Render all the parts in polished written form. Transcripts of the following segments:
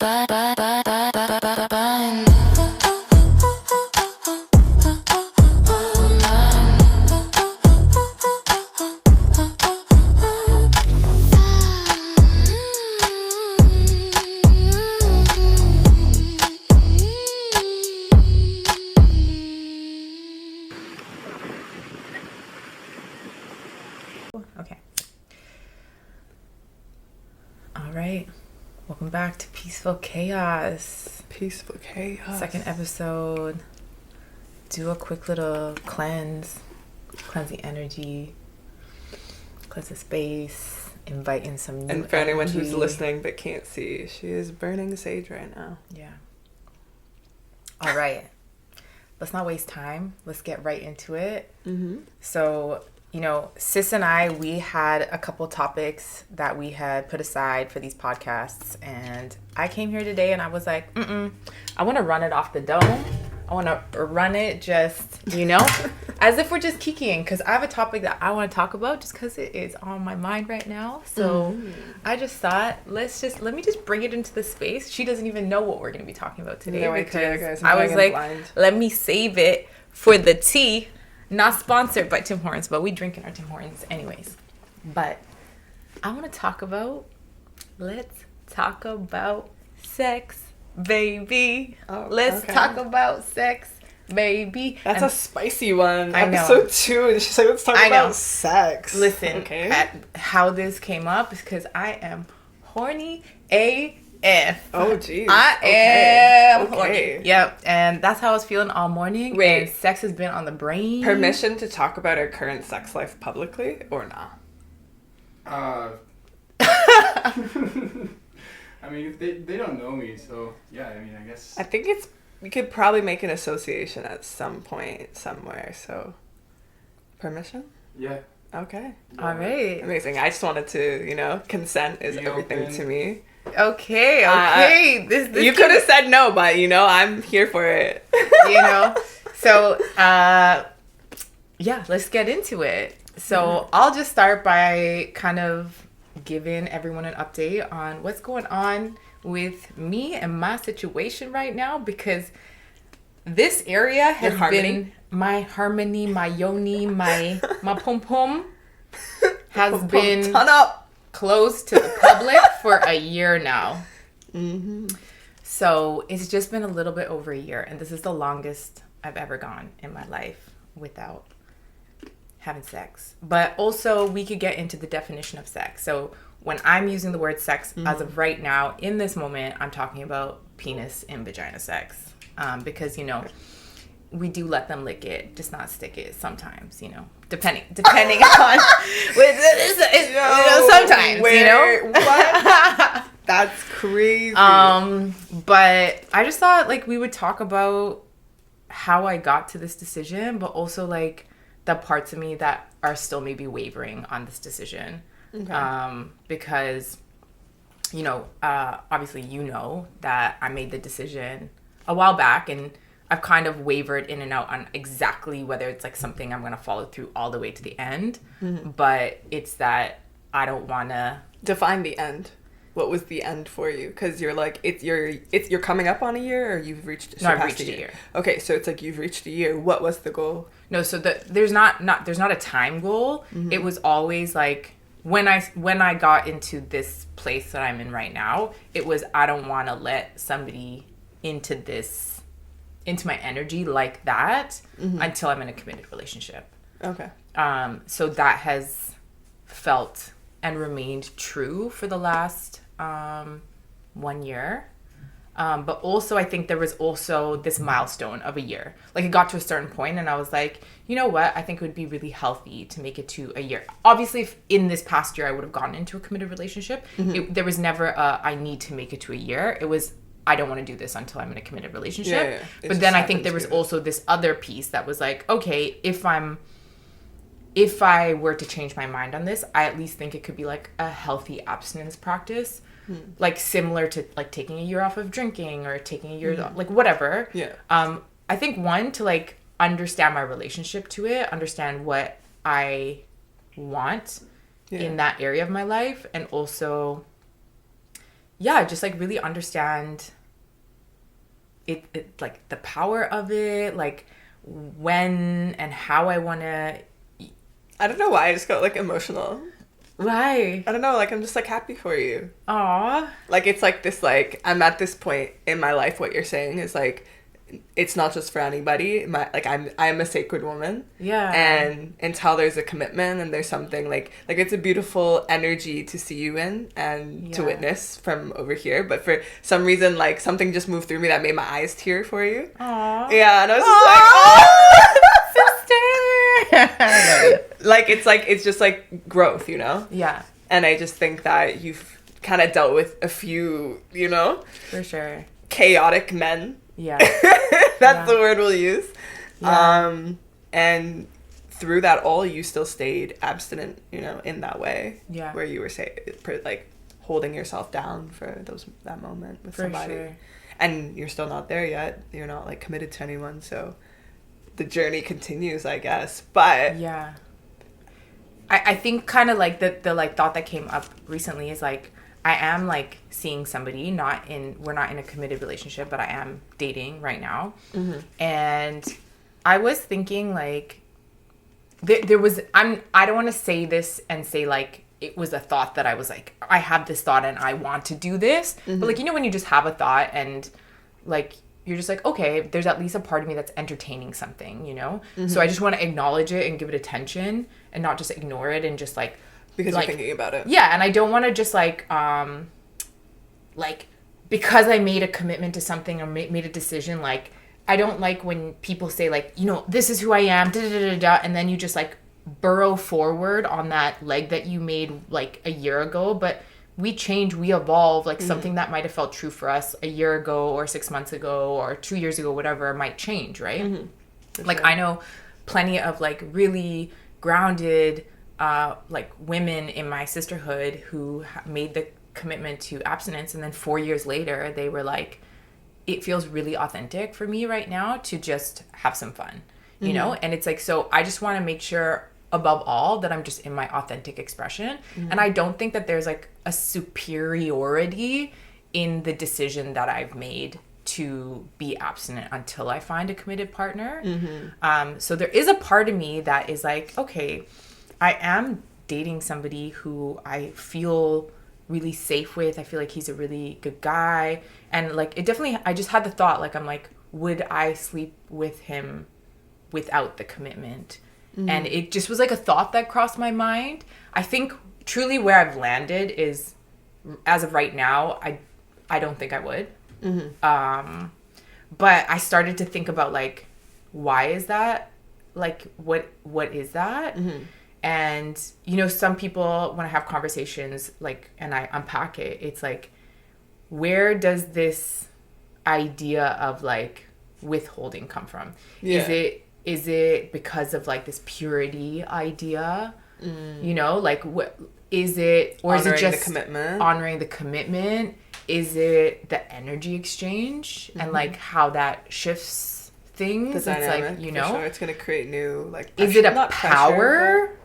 Okay. All right. Welcome back to Peaceful Chaos. Peaceful Chaos. Second episode. Do a quick little cleanse. Cleanse the energy. Cleanse the space. Invite in some new And for anyone who's energy. listening but can't see, she is burning sage right now. Yeah. All right. Let's not waste time. Let's get right into it. Mm-hmm. So, you know, Sis and I, we had a couple topics that we had put aside for these podcasts. And I came here today and I was like, I want to run it off the dome. I want to run it just, you know, as if we're just kikiing. Because I have a topic that I want to talk about just because it is on my mind right now. So I just thought, let me just bring it into the space. She doesn't even know what we're going to be talking about today. No because idea, guys. I was like, blind. let me save it for the tea. Not sponsored by Tim Hortons, but we drink in our Tim Hortons anyways. But I want to talk about, let's talk about sex, baby. Oh, let's okay. talk about sex, baby. That's a spicy one. I know. Episode 2. And she's like, let's talk I know. about sex. Listen, Okay. how this came up is because I am horny AF. Oh, geez. I am Okay. horny. Yep. And that's how I was feeling all morning. Wait. And sex has been on the brain. Permission to talk about our current sex life publicly or not? I mean, if they don't know me, so yeah, I mean, I guess. I think we could probably make an association at some point somewhere, so permission? Yeah. Okay. All right. Amazing. I just wanted to, consent is Be everything open. to me. Okay. This You could have said no, but I'm here for it. So, yeah, let's get into it. So I'll just start by kind of giving everyone an update on what's going on with me and my situation right now, because this area has been my harmony, my yoni, my pom pom has been Ton up. closed to the public for a year now. Mm-hmm. So it's just been a little bit over a year, and this is the longest I've ever gone in my life without having sex. But also, we could get into the definition of sex. So when I'm using the word sex, as of right now, in this moment, I'm talking about penis and vagina sex. Because, we do let them lick it, just not stick it sometimes, depending on, sometimes, What? That's crazy. But I just thought, we would talk about how I got to this decision, but also, the parts of me that are still maybe wavering on this decision. Okay. Because, obviously, that I made the decision a while back, and I've kind of wavered in and out on exactly whether it's something I'm going to follow through all the way to the end. Mm-hmm. But it's that I don't want to define the end. What was the end for you? Because you're you're coming up on a year, or you've reached. No, I've reached a year. Okay, so it's you've reached a year. What was the goal? No, so there's not a time goal. Mm-hmm. It was always when I got into this place that I'm in right now, it was I don't want to let somebody into my energy like that until I'm in a committed relationship. Okay. So that has felt and remained true for the last 1 year. But also I think there was also this milestone of a year. It got to a certain point and I was like, you know what? I think it would be really healthy to make it to a year. Obviously, if in this past year I would have gotten into a committed relationship, there was never a, I need to make it to a year. It was, I don't want to do this until I'm in a committed relationship. Yeah. But then I think there was also this other piece that was okay, if I were to change my mind on this, I at least think it could be a healthy abstinence practice. Similar to taking a year off of drinking or taking a year off, whatever. Yeah. I think one, to understand my relationship to it, understand what I want in that area of my life, and also yeah, just like really understand it like the power of it, like when and how I want to. I don't know why I just got like emotional. Why? I don't know, like I'm just like happy for you. Aw. Like it's like this, like I'm at this point in my life, what you're saying is like it's not just for anybody. I'm a sacred woman. Yeah. And until there's a commitment and there's something like it's a beautiful energy to see you in and to witness from over here. But for some reason, like something just moved through me that made my eyes tear for you. Aw. Yeah, and I was just like, oh, sister. Like it's just like growth, you know? Yeah. And I just think that you've kind of dealt with a few, you know, For sure. chaotic men. Yeah. That's the word we'll use. Yeah. And through that all, you still stayed abstinent, you know, in that way. Yeah. Where you were like holding yourself down for that moment with somebody. Sure. And you're still not there yet. You're not like committed to anyone, so the journey continues, I guess. But Yeah. I think kind of like the like thought that came up recently is like I am like seeing somebody we're not in a committed relationship, but I am dating right now. Mm-hmm. And I was thinking like there was I don't want to say this and say like it was a thought that I was like I have this thought and I want to do this. Mm-hmm. But like, you know, when you just have a thought and like you're just like, okay, there's at least a part of me that's entertaining something, you know? Mm-hmm. So I just want to acknowledge it and give it attention and not just ignore it and just like... Because you're thinking about it. Yeah, and I don't want to just like, because I made a commitment to something or made a decision, like, I don't like when people say like, you know, this is who I am, da-da-da-da-da, and then you just like burrow forward on that leg that you made like a year ago, but... we change, we evolve, like something that might have felt true for us a year ago or 6 months ago or 2 years ago, whatever, might change, right? Mm-hmm. Like sure. I know plenty of like really grounded like women in my sisterhood who made the commitment to abstinence, and then 4 years later they were like, it feels really authentic for me right now to just have some fun, you know? And it's like, so I just want to make sure above all that I'm just in my authentic expression. And I don't think that there's like a superiority in the decision that I've made to be abstinent until I find a committed partner. So there is a part of me that is like, okay, I am dating somebody who I feel really safe with. I feel like he's a really good guy. And like, it definitely, I just had the thought, like, I'm like, would I sleep with him without the commitment? And it just was like a thought that crossed my mind. I think truly where I've landed is, as of right now, I don't think I would. But I started to think about like, why is that? Like, what is that? And, you know, some people, when I have conversations, like, and I unpack it, it's like, where does this idea of like withholding come from? Yeah. Is it because of like this purity idea? You know, like what is it, or honoring is it just the commitment? Honoring the commitment? Is it the energy exchange and like how that shifts things? The dynamic, it's like, you know, sure. It's going to create new like pressure. Is it a power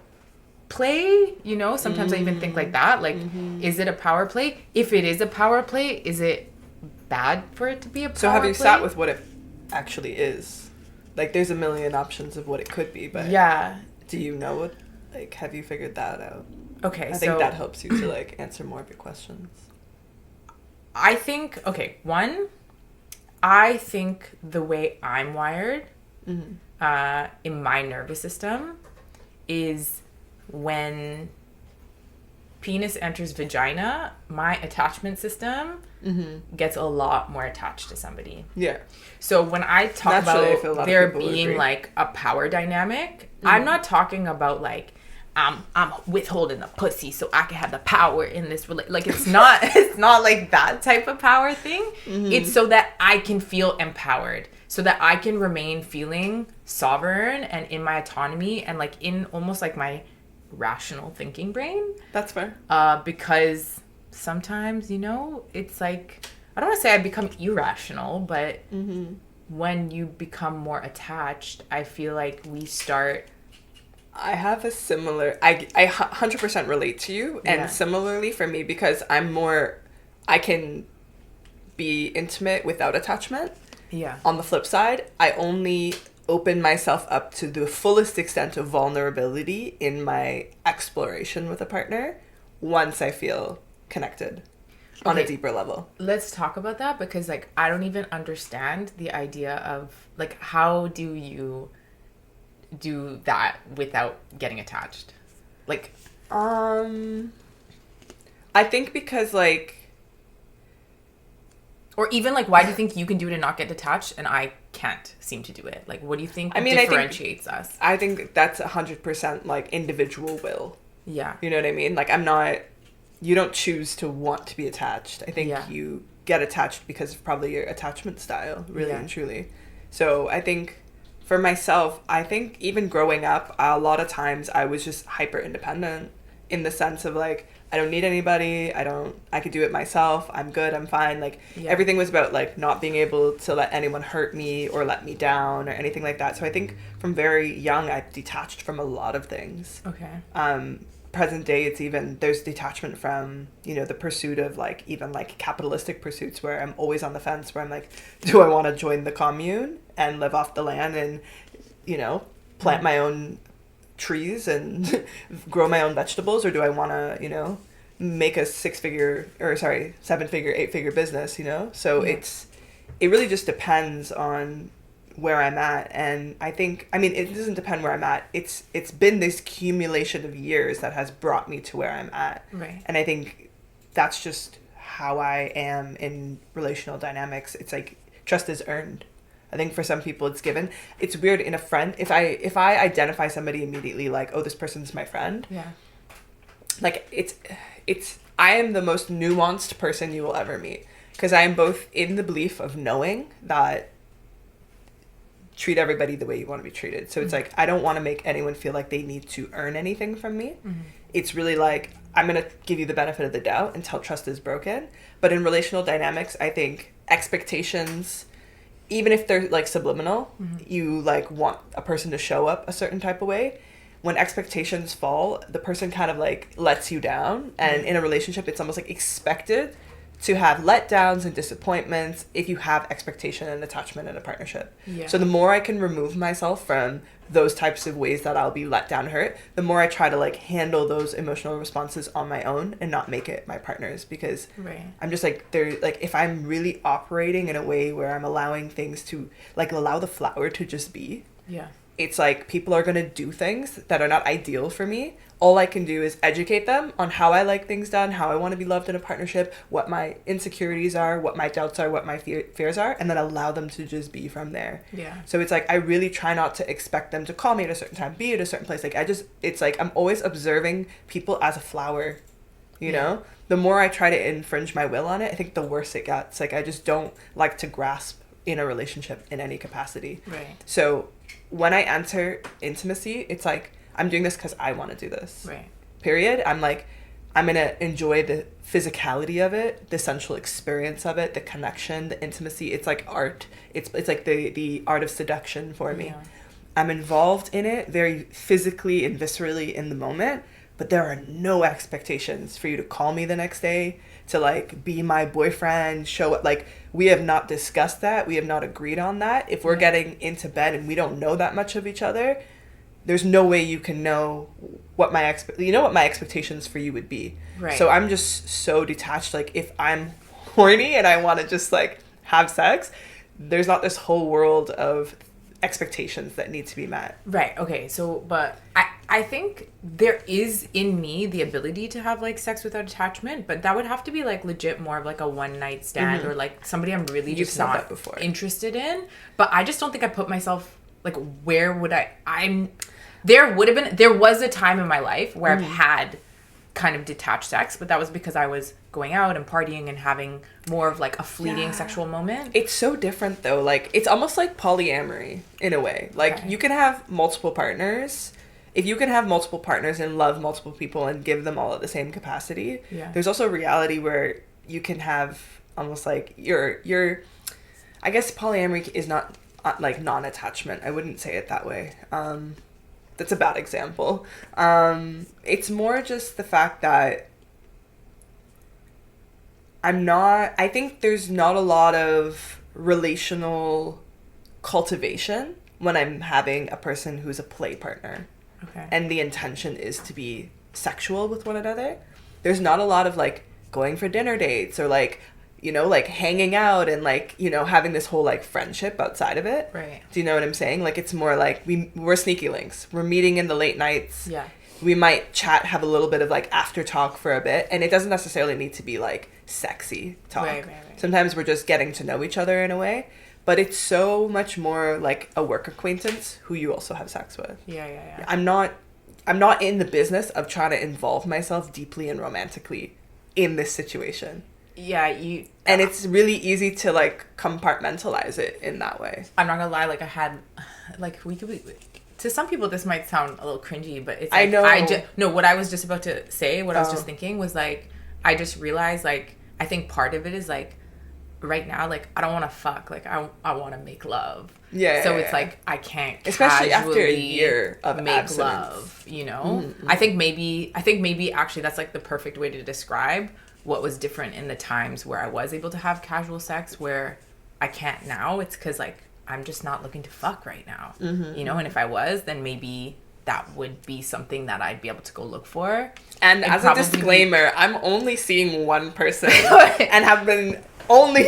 play? You know, sometimes I even think like that. Like, is it a power play? If it is a power play, is it bad for it to be a power play? So have you sat with what it actually is? Like, there's a million options of what it could be, but yeah, do you know what? Like, have you figured that out? Okay, I think that helps you to like answer more of your questions. I think I think the way I'm wired in my nervous system is when penis enters vagina, my attachment system gets a lot more attached to somebody. Yeah. So when I talk about there being like a power dynamic, I'm not talking about like I'm withholding the pussy so I can have the power in this like it's not like that type of power thing. It's so that I can feel empowered, so that I can remain feeling sovereign and in my autonomy and like in almost like my rational thinking brain. That's fair. Because sometimes, you know, it's like, I don't want to say I become irrational, but when you become more attached, I feel like we start... I have a similar... I 100% relate to you, and similarly for me, because I'm more I can be intimate without attachment. Yeah. On the flip side, I only open myself up to the fullest extent of vulnerability in my exploration with a partner once I feel connected on a deeper level. Let's talk about that, because like I don't even understand the idea of like, how do you do that without getting attached? Like I think because like, or even like, why do you think you can do it and not get detached and I can't seem to do it? Like, what do you think differentiates us? I think that's 100% like individual will. Yeah. You know what I mean? Like, you don't choose to want to be attached. I think you get attached because of probably your attachment style, really and truly. So I think for myself, I think even growing up, a lot of times I was just hyper independent in the sense of like, I don't need anybody. I could do it myself. I'm good. I'm fine. Like everything was about like not being able to let anyone hurt me or let me down or anything like that. So I think from very young, I detached from a lot of things. Okay. Present day, it's even, there's detachment from, you know, the pursuit of like, even like capitalistic pursuits where I'm always on the fence where I'm like, do I want to join the commune and live off the land and, you know, plant my own trees and grow my own vegetables, or do I want to, you know, make a 7-figure, 8-figure business, you know? So it really just depends on where I'm at. And I think, I mean, it doesn't depend where I'm at. It's been this accumulation of years that has brought me to where I'm at. Right. And I think that's just how I am in relational dynamics. It's like trust is earned. I think for some people it's given. It's weird in a friend. If I identify somebody immediately like, oh, this person's my friend. Yeah. Like I am the most nuanced person you will ever meet, because I am both in the belief of knowing that treat everybody the way you want to be treated. So it's like, I don't want to make anyone feel like they need to earn anything from me. It's really like, I'm going to give you the benefit of the doubt until trust is broken. But in relational dynamics, I think expectations, even if they're like subliminal, you like want a person to show up a certain type of way. When expectations fall, the person kind of like lets you down. And in a relationship, it's almost like expected to have letdowns and disappointments if you have expectation and attachment in a partnership. Yeah. So the more I can remove myself from those types of ways that I'll be let down, hurt, the more I try to like handle those emotional responses on my own and not make it my partner's, because I'm just like, if I'm really operating in a way where I'm allowing things to like allow the flower to just be, it's like people are going to do things that are not ideal for me. All I can do is educate them on how I like things done, how I want to be loved in a partnership, what my insecurities are, what my doubts are, what my fears are, and then allow them to just be from there. Yeah. So it's like, I really try not to expect them to call me at a certain time, be at a certain place. Like it's like, I'm always observing people as a flower, you know? The more I try to infringe my will on it, I think the worse it gets. Like, I just don't like to grasp in a relationship in any capacity. Right. So when I enter intimacy, it's like, I'm doing this because I want to do this. Right. Period. I'm like, I'm going to enjoy the physicality of it, the sensual experience of it, the connection, the intimacy. It's like art. It's like the art of seduction for me. Yeah. I'm involved in it very physically and viscerally in the moment, but there are no expectations for you to call me the next day, to like be my boyfriend, show up. Like, we have not discussed that. We have not agreed on that. If we're getting into bed and we don't know that much of each other, there's no way you can know what my expectations for you would be. Right. So I'm just so detached. Like, if I'm horny and I want to just like have sex, there's not this whole world of expectations that need to be met. Right. Okay. So, but I think there is in me the ability to have like sex without attachment, but that would have to be like legit more of like a one night stand or like somebody I'm really just not interested in. But I just don't think I put myself like, where would there was a time in my life where I've had kind of detached sex, but that was because I was going out and partying and having more of like a fleeting sexual moment. It's so different though. Like, it's almost like polyamory in a way. Like, you can have multiple partners. If you can have multiple partners and love multiple people and give them all at the same capacity, there's also a reality where you can have almost like your I guess polyamory is not like non-attachment. I wouldn't say it that way. That's a bad example. It's more just the fact that I think there's not a lot of relational cultivation when I'm having a person who's a play partner. Okay. And the intention is to be sexual with one another. There's not a lot of like going for dinner dates or like, you know, like hanging out and like, you know, having this whole like friendship outside of it. Right. Do you know what I'm saying? Like it's more like we're sneaky links. We're meeting in the late nights. Yeah. We might chat, have a little bit of like after talk for a bit, and it doesn't necessarily need to be like sexy talk. Right. Sometimes we're just getting to know each other in a way, but it's so much more like a work acquaintance who you also have sex with. Yeah. I'm not in the business of trying to involve myself deeply and romantically in this situation. Yeah, and it's really easy to like compartmentalize it in that way. I'm not gonna lie, like I had, like to some people this might sound a little cringy, but it's like, I know. What I was just about to say, what I was just thinking was like, I just realized like, I think part of it is like, right now, like I don't want to fuck, like I want to make love. Yeah. So it's like I can't, especially after a year of make abstinence. love. You know, I think maybe actually that's like the perfect way to describe what was different in the times where I was able to have casual sex, where I can't now. It's because like I'm just not looking to fuck right now. You know, and if I was, then maybe that would be something that I'd be able to go look for. And as a disclaimer, I'm only seeing one person and have been only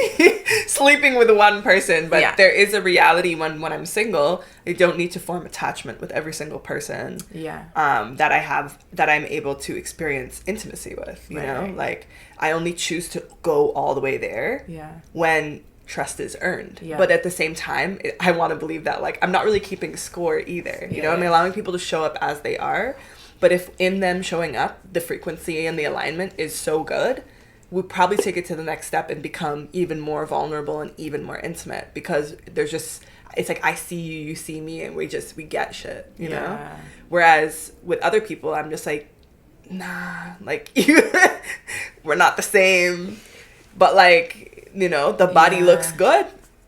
sleeping with one person, but there is a reality when I'm single, I don't need to form attachment with every single person that I'm able to experience intimacy with, you know? Like I only choose to go all the way there when trust is earned. But at the same time, I want to believe that like I'm not really keeping score either. You know, I'm allowing people to show up as they are, but if in them showing up, the frequency and the alignment is so good, we'll probably take it to the next step and become even more vulnerable and even more intimate, because there's just, it's like I see you, you see me, and we get shit, you know? Whereas with other people, I'm just like, nah, like we're not the same, but like, you know, the body looks good,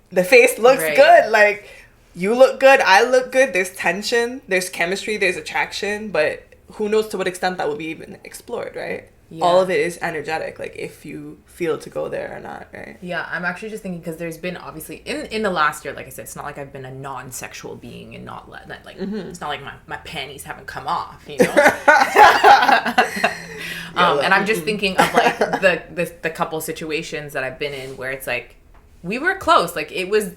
the face looks good, like you look good, I look good, there's tension, there's chemistry, there's attraction, but who knows to what extent that will be even explored, right? All of it is energetic, like if you feel to go there or not, right? Yeah, I'm actually just thinking, because there's been obviously in the last year, like I said, it's not like I've been a non-sexual being and not let that, like it's not like my panties haven't come off, you know. And I'm just thinking of like the couple situations that I've been in where it's like we were close, like it was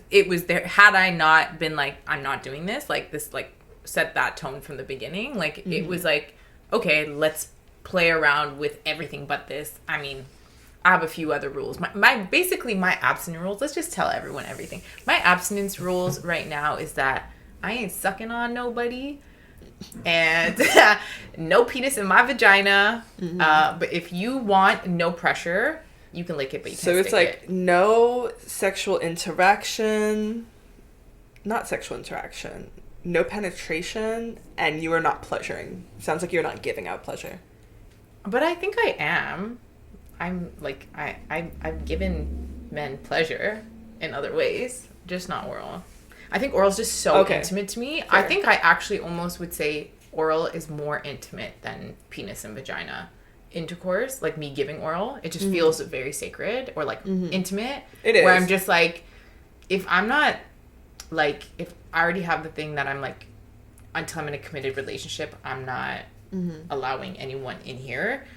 there. Had I not been like, I'm not doing this, like this, like set that tone from the beginning, like it was like, okay, let's play around with everything but this. I mean, I have a few other rules. My basically my abstinence rules, let's just tell everyone everything. My abstinence rules right now is that I ain't sucking on nobody, and no penis in my vagina. But if you want, no pressure, you can lick it, but you can't So it's stick like it. No sexual interaction, no penetration, and you are not pleasuring. Sounds like you're not giving out pleasure. But I think I am. I'm like, I've given men pleasure in other ways, just not oral. I think oral's just so intimate to me. Fair. I think I actually almost would say oral is more intimate than penis and vagina intercourse. Like me giving oral, it just feels very sacred or like intimate. It is. Where I'm just like, if I'm not, like, if I already have the thing that I'm like, until I'm in a committed relationship, I'm not allowing anyone in here.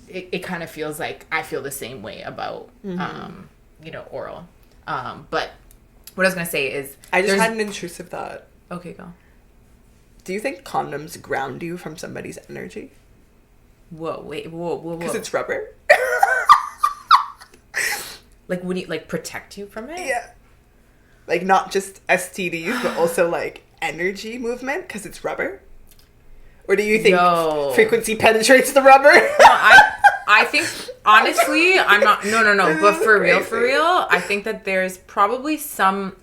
It kind of feels like I feel the same way about you know, oral. But what I was gonna say is, I just had an intrusive thought. Okay, go. Do you think condoms ground you from somebody's energy? Whoa. Because it's rubber. Like, would you like protect you from it? Yeah. Like not just STDs, but also like energy movement because it's rubber. Or do you think frequency penetrates the rubber? No, I think, honestly, I'm not, no. But for real, I think that there's probably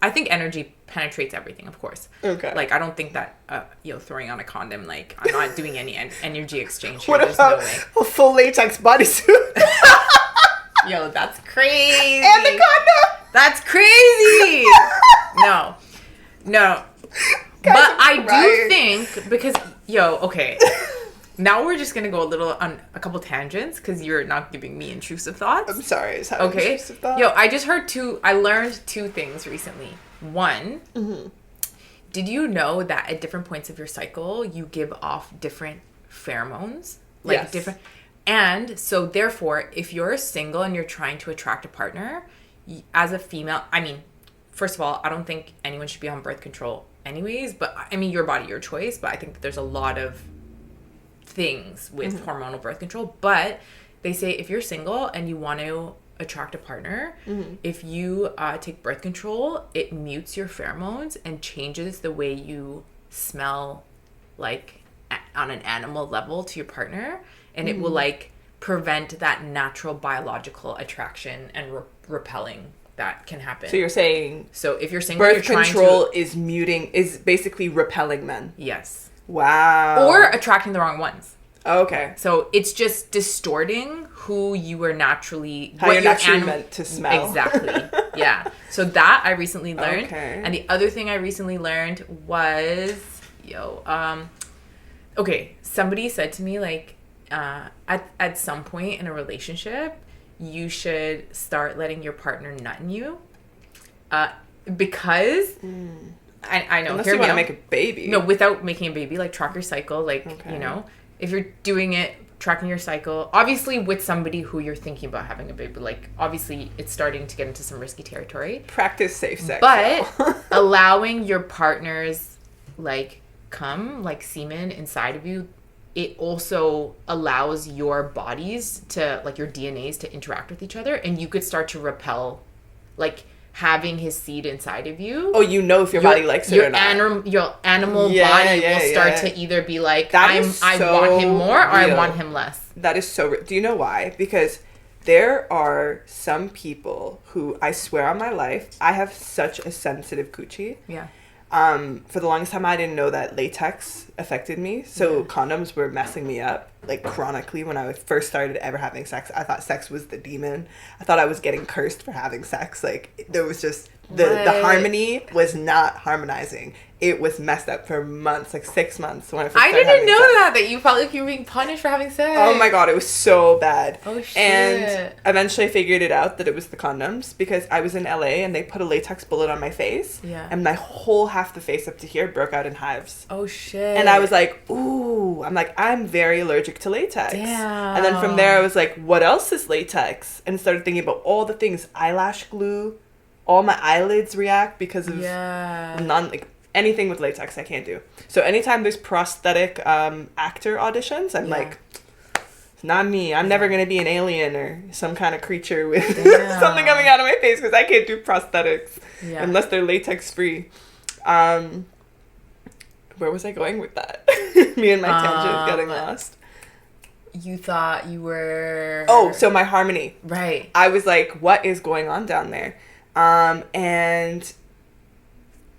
I think energy penetrates everything, of course. Okay. Like, I don't think that, throwing on a condom, like, I'm not doing any energy exchange here. What There's about no way. a full latex bodysuit? Yo, that's crazy. And the condom? That's crazy. No. But I do think, because, okay. Now we're just gonna go a little on a couple tangents because you're not giving me intrusive thoughts. I'm sorry. Is that Okay. intrusive thought? Yo, I learned two things recently. One, did you know that at different points of your cycle you give off different pheromones? Like Yes. different, and so therefore, if you're single and you're trying to attract a partner, as a female, I mean, first of all, I don't think anyone should be on birth control anyways, but I mean, your body, your choice, but I think that there's a lot of things with hormonal birth control. But they say if you're single and you want to attract a partner, if you take birth control, it mutes your pheromones and changes the way you smell, like on an animal level to your partner, and it will like prevent that natural biological attraction and repelling that can happen. So you're saying so if you're single, birth you're trying control to, is basically repelling men. yes, Wow. or attracting the wrong ones. Okay. So it's just distorting who you were naturally... How you're naturally meant to smell. Exactly. Yeah. So that I recently learned. Okay. And the other thing I recently learned was... okay, somebody said to me, like, at some point in a relationship, you should start letting your partner nut in you. Because... I know. Unless hear you me want to out. make a baby. No, without making a baby, like track your cycle, like, Okay. you know, if you're doing it, tracking your cycle, obviously with somebody who you're thinking about having a baby, like, obviously it's starting to get into some risky territory. Practice safe sex. But allowing your partner's, like, semen inside of you, it also allows your bodies to, like, your DNAs to interact with each other, and you could start to repel, like, having his seed inside of you. Oh, you know if your body likes it or not. Your animal body will start to either be like, I want him more, or I want him less. That is so real. Do you know why? Because there are some people who, I swear on my life, I have such a sensitive coochie. Yeah. For the longest time, I didn't know that latex affected me. So condoms were messing me up, like, chronically. When I first started ever having sex, I thought sex was the demon. I thought I was getting cursed for having sex. Like, there was just... The harmony was not harmonizing. It was messed up for months, like 6 months when I first started didn't know sex. that you felt like you were being punished for having sex. Oh my god, it was so bad. Oh shit. And eventually I figured it out that it was the condoms, because I was in LA and they put a latex bullet on my face. Yeah. And my whole half the face up to here broke out in hives. Oh shit. And I was like, ooh, I'm very allergic to latex. Damn. And then from there I was like, what else is latex? And started thinking about all the things, eyelash glue, all my eyelids react because of anything with latex I can't do. So anytime there's prosthetic actor auditions, I'm like, it's not me. I'm never gonna be an alien or some kind of creature with something coming out of my face, because I can't do prosthetics unless they're latex free. Where was I going with that? Me and my tangent getting lost. You thought you were... Oh, so my harmony. Right. I was like, what is going on down there? And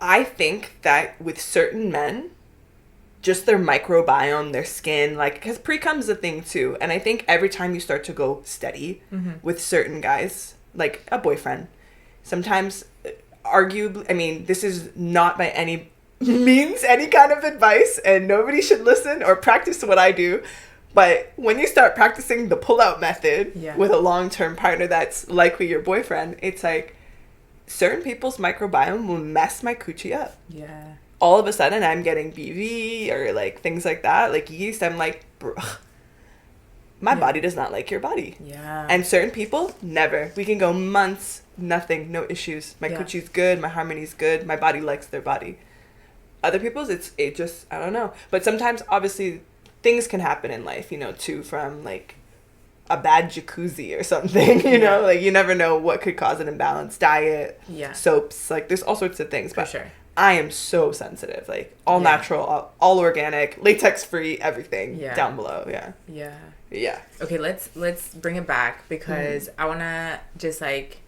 I think that with certain men, just their microbiome, their skin, like, because pre-cum's a thing too. And I think every time you start to go steady with certain guys, like a boyfriend, sometimes arguably, I mean, this is not by any means any kind of advice, and nobody should listen or practice what I do. But when you start practicing the pull-out method with a long-term partner that's likely your boyfriend, it's like, certain people's microbiome will mess my coochie up. Yeah. All of a sudden, I'm getting BV or, like, things like that, like yeast. I'm like, bro, my body does not like your body. Yeah. And certain people, never. We can go months, nothing, no issues. My coochie's good, my harmony's good, my body likes their body. Other people's, it just, I don't know. But sometimes, obviously, things can happen in life, you know, too, from, like, a bad jacuzzi or something, you know, like, you never know what could cause an imbalance. Diet, soaps, like, there's all sorts of things. But sure. I am so sensitive, like, all natural, all organic, latex free, everything down below. Yeah. Okay, let's bring it back, because I want to just, like,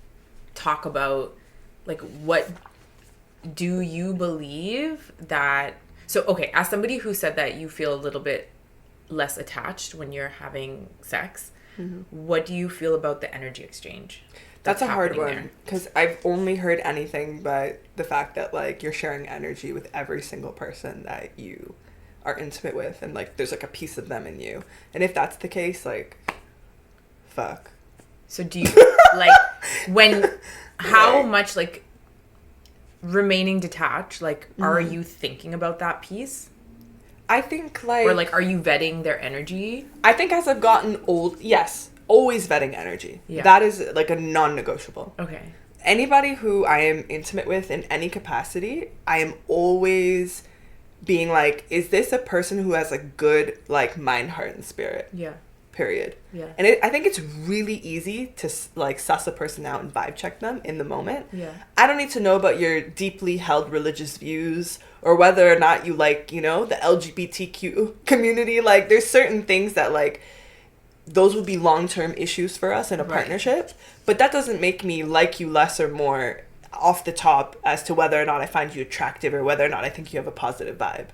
talk about, like, what do you believe that... So, okay, as somebody who said that you feel a little bit less attached when you're having sex, what do you feel about the energy exchange? That's a hard one, because I've only heard anything but the fact that, like, you're sharing energy with every single person that you are intimate with, and like there's like a piece of them in you. And if that's the case, like, fuck. So do you like how much like remaining detached, like are you thinking about that piece? I think like, or like are you vetting their energy? I think as I've gotten old, yes, always vetting energy. Yeah. That is like a non-negotiable. Okay. Anybody who I am intimate with in any capacity, I am always being like, is this a person who has a good like mind, heart, and spirit? Yeah. Period. Yeah. And I think it's really easy to like suss a person out and vibe check them in the moment. Yeah. I don't need to know about your deeply held religious views or whether or not you like, you know, the LGBTQ community. Like there's certain things that like those would be long-term issues for us in a partnership, but that doesn't make me like you less or more off the top as to whether or not I find you attractive or whether or not I think you have a positive vibe.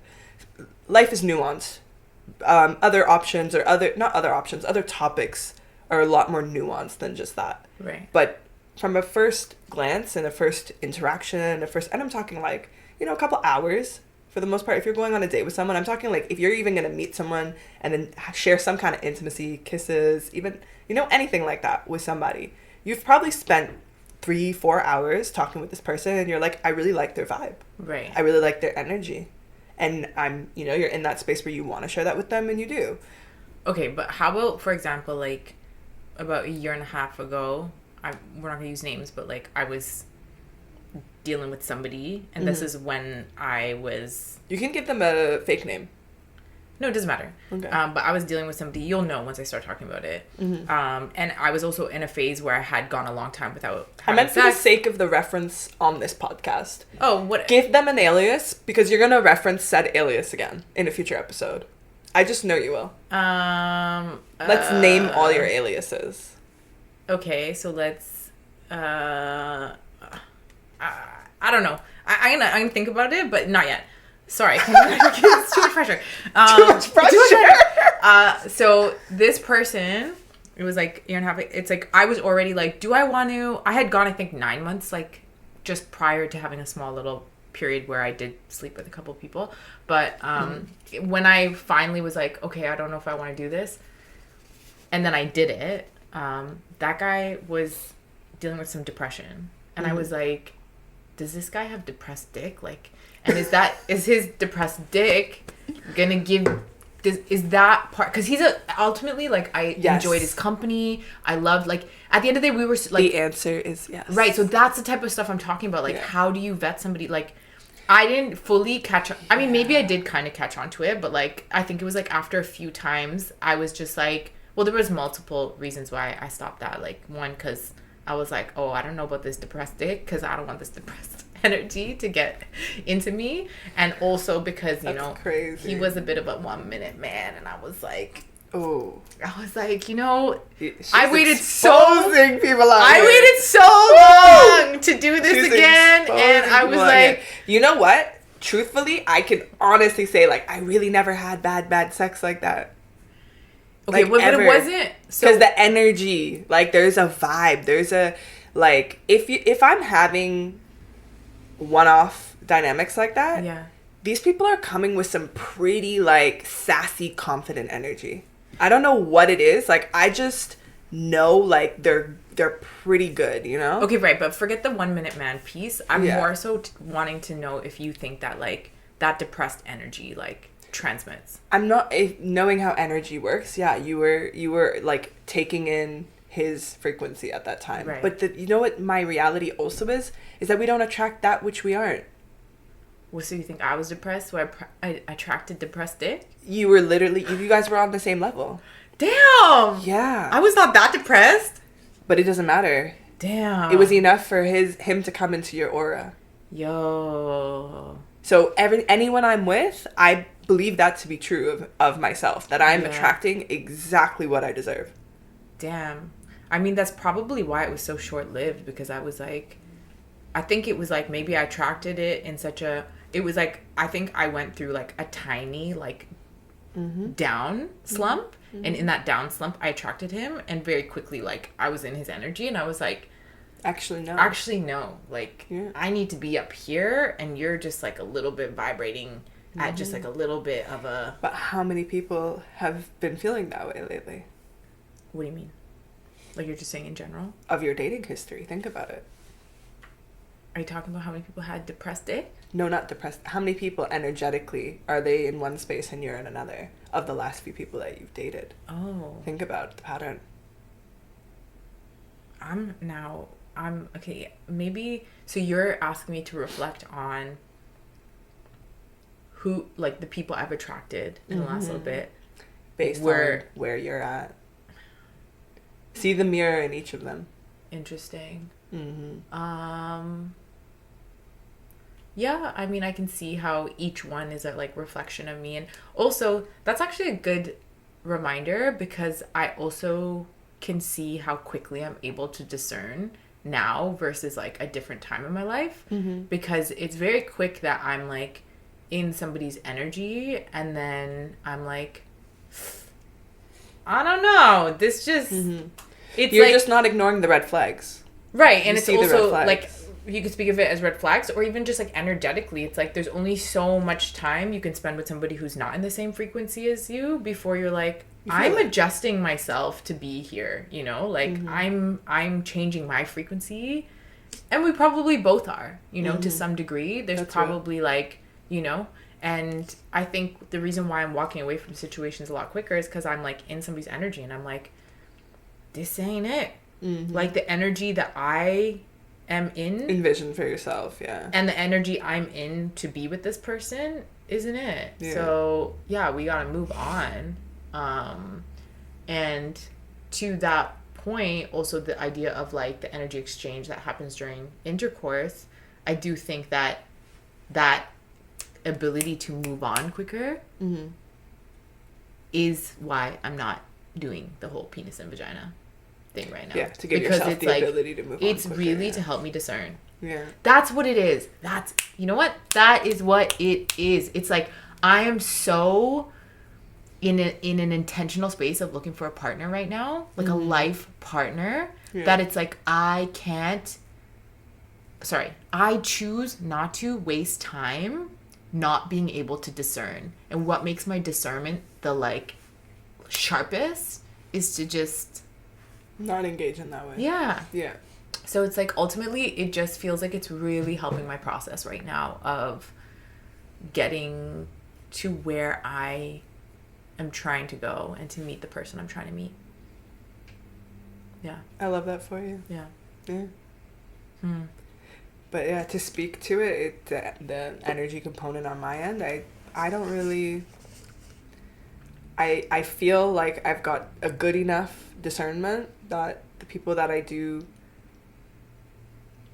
Life is nuanced. Other topics are a lot more nuanced than just that. Right. But from a first glance and a first interaction and I'm talking like, you know, a couple hours for the most part. If you're going on a date with someone, I'm talking like if you're even going to meet someone and then share some kind of intimacy, kisses, even, you know, anything like that with somebody, you've probably spent 3-4 hours talking with this person and you're like, I really like their vibe. Right. I really like their energy. And you know, you're in that space where you want to share that with them and you do. Okay, but how about, for example, like about a year and a half ago, we're not going to use names, but like I was dealing with somebody and this is when I was... You can give them a fake name. No, it doesn't matter. Okay. But I was dealing with somebody, you'll know once I start talking about it. And I was also in a phase where I had gone a long time without having I meant sex. for the sake of the reference on this podcast. Oh, what? Give them an alias because you're going to reference said alias again in a future episode. I just know you will. Let's name all your aliases. Okay, so let's... I don't know. I'm gonna think about it, but not yet. Sorry, it's too much pressure. Too much pressure. So this person, it was like year and a half. It's like I was already like, do I want to? I had gone, I think, 9 months, like just prior to having a small little period where I did sleep with a couple people. But when I finally was like, okay, I don't know if I want to do this, and then I did it. That guy was dealing with some depression, and I was like, does this guy have depressed dick? Like, and is his depressed dick gonna give? Is that part? Because he's ultimately like I enjoyed his company. I loved like at the end of the day we were like the answer is yes. Right. So that's the type of stuff I'm talking about. Like how do you vet somebody? Like I didn't fully catch on. I mean maybe I did kind of catch on to it, but like I think it was like after a few times I was just like, well, there was multiple reasons why I stopped that. Like one, because I was like, oh, I don't know about this depressed dick because I don't want this depressed energy to get into me. And also because, you know, crazy. He was a bit of a 1 minute man. And I was like, oh, I was like, you know, She's I waited so long to do this again. And I was like, you know what? Truthfully, I can honestly say like, I really never had bad sex like that. Okay, like, but it wasn't because the energy, like there's a vibe, there's a like if I'm having one-off dynamics like that, these people are coming with some pretty like sassy, confident energy. I don't know what it is. Like I just know like they're pretty good, you know? Okay, right, but forget the 1 minute man piece. I'm more so wanting to know if you think that like that depressed energy like transmits. I'm not knowing how energy works. Yeah, you were like taking in his frequency at that time. Right. But you know what my reality also is that we don't attract that which we aren't. Well, so you think I was depressed? So I attracted depressed dick? You were literally, you guys were on the same level. Damn! Yeah. I was not that depressed. But it doesn't matter. Damn. It was enough for him to come into your aura. Yo. So anyone I'm with, I believe that to be true of myself, that I'm attracting exactly what I deserve. Damn. I mean, that's probably why it was so short-lived, because I was like, I think it was like maybe I attracted it in such a, it was like, I think I went through like a tiny like down slump. Mm-hmm. And in that down slump, I attracted him, and very quickly, like, I was in his energy, and I was like, Actually, no. Like, I need to be up here, and you're just, like, a little bit vibrating at just like a little bit of a... But how many people have been feeling that way lately? What do you mean? Like you're just saying in general? Of your dating history. Think about it. Are you talking about how many people had depressed dick? No, not depressed. How many people energetically are they in one space and you're in another of the last few people that you've dated? Oh. Think about the pattern. Okay, maybe, so you're asking me to reflect on who, like the people I've attracted in the last little bit. Based on where you're at. See the mirror in each of them. Interesting. Yeah, I mean, I can see how each one is a like reflection of me. And also, that's actually a good reminder because I also can see how quickly I'm able to discern now versus like a different time in my life. Because it's very quick that I'm like in somebody's energy and then I'm like, I don't know, this just... It's You're like, just not ignoring the red flags. Right, and You it's see the red also flags. like you could speak of it as red flags or even just like energetically. It's like there's only so much time you can spend with somebody who's not in the same frequency as you before you're like, I'm adjusting myself to be here, you know? Like I'm changing my frequency. And we probably both are, you know, to some degree. There's probably like, you know, and I think the reason why I'm walking away from situations a lot quicker is because I'm like in somebody's energy and I'm like, this ain't it. Like the energy that I am in, envision for yourself, yeah, and the energy I'm in to be with this person isn't it. So yeah, we gotta move on. And to that point, also the idea of like the energy exchange that happens during intercourse, I do think that that ability to move on quicker is why I'm not doing the whole penis and vagina thing right now. Yeah, to give yourself the ability to move on. It's quicker, really to help me discern. Yeah. That's what it is. That's, you know what? That is what it is. It's like I am so in an intentional space of looking for a partner right now, like a life partner, that it's like I choose not to waste time not being able to discern. And what makes my discernment the like sharpest is to just not engage in that way. Yeah. Yeah. So it's like ultimately it just feels like it's really helping my process right now of getting to where I am trying to go and to meet the person I'm trying to meet. Yeah. I love that for you. Yeah. Yeah. But yeah, to speak to it, the energy component on my end, I don't really... I feel like I've got a good enough discernment that the people that I do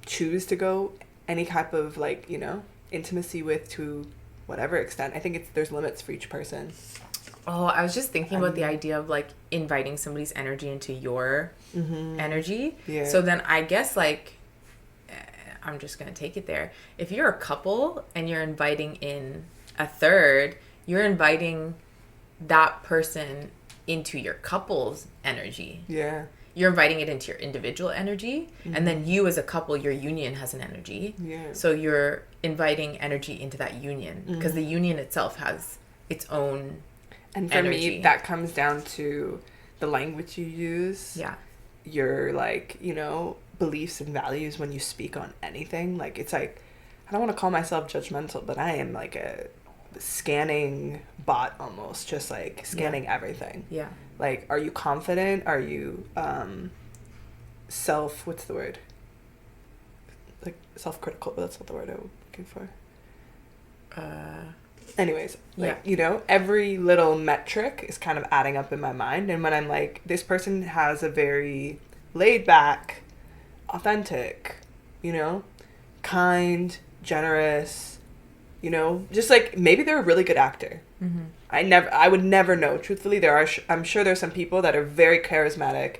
choose to go any type of like, you know, intimacy with to whatever extent, I think there's limits for each person. Oh, I was just thinking about the idea of like inviting somebody's energy into your energy. Yeah. So then I guess like, I'm just going to take it there. If you're a couple and you're inviting in a third, you're inviting that person into your couple's energy. Yeah. You're inviting it into your individual energy. And then you as a couple, your union has an energy. Yeah. So you're inviting energy into that union because the union itself has its own And for energy. Me, that comes down to the language you use. Yeah. Your like, you know, beliefs and values when you speak on anything. Like it's like, I don't want to call myself judgmental, but I am like a scanning bot almost, just like scanning everything. Yeah. Like, are you confident? Are you what's the word? Like self-critical, but that's not the word I'm looking for. Anyways, like, you know, every little metric is kind of adding up in my mind. And when I'm like, this person has a very laid back, authentic, you know, kind, generous, you know, just like maybe they're a really good actor. I would never know. Truthfully, I'm sure there's some people that are very charismatic,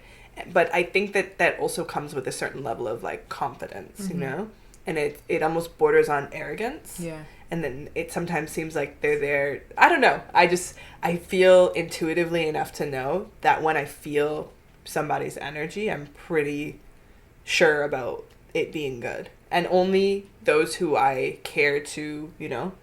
but I think that also comes with a certain level of like confidence, you know, and it almost borders on arrogance. Yeah. And then it sometimes seems like they're there. I don't know. I feel intuitively enough to know that when I feel somebody's energy, I'm pretty sure about it being good. And only those who I care to, you know,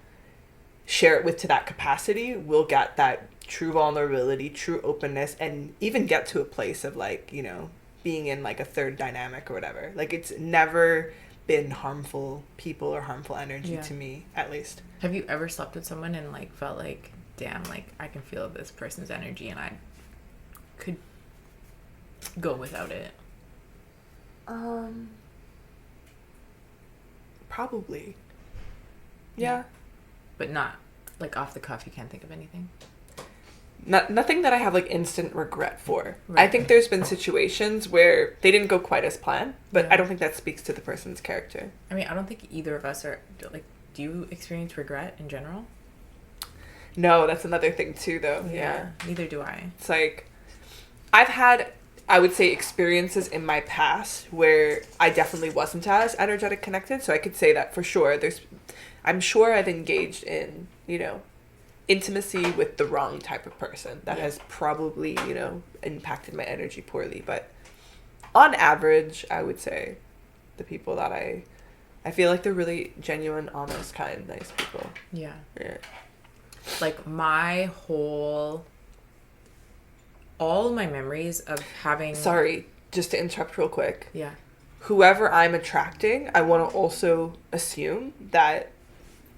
share it with to that capacity will get that true vulnerability, true openness, and even get to a place of like, you know, being in like a third dynamic or whatever. Like it's never been harmful people or harmful energy to me, at least. Have you ever slept with someone and like felt like, damn, like I can feel this person's energy and I could go without it? Probably. Yeah. But not like off the cuff, you can't think of anything? Nothing that I have like instant regret for. Right. I think there's been situations where they didn't go quite as planned, but Yeah. I don't think that speaks to the person's character. I mean, I don't think either of us are like, do you experience regret in general? No, that's another thing too, though. Yeah. Neither do I. It's like, I've had, I would say, experiences in my past where I definitely wasn't as energetic connected. So I could say that for sure. I'm sure I've engaged in, you know, intimacy with the wrong type of person that has probably, you know, impacted my energy poorly. But on average, I would say the people that I feel like they're really genuine, honest, kind, nice people. Yeah. Yeah. Like all my memories of having... Sorry, just to interrupt real quick. Yeah. Whoever I'm attracting, I want to also assume that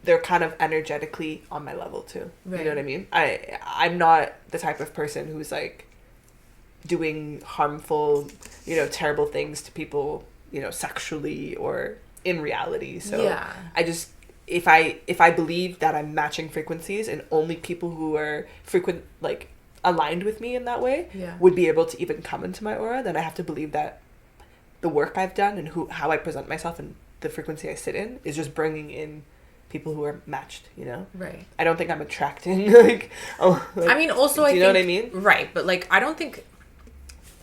they're kind of energetically on my level too. Right. You know what I mean? I'm not the type of person who's like doing harmful, you know, terrible things to people, you know, sexually or in reality. So yeah. I just, if I believe that I'm matching frequencies and only people who are like aligned with me in that way would be able to even come into my aura, then I have to believe that the work I've done and how I present myself and the frequency I sit in is just bringing in people who are matched, you know? Right. I don't think I'm attracting I mean, also, do you know what I mean? Right. But like, I don't think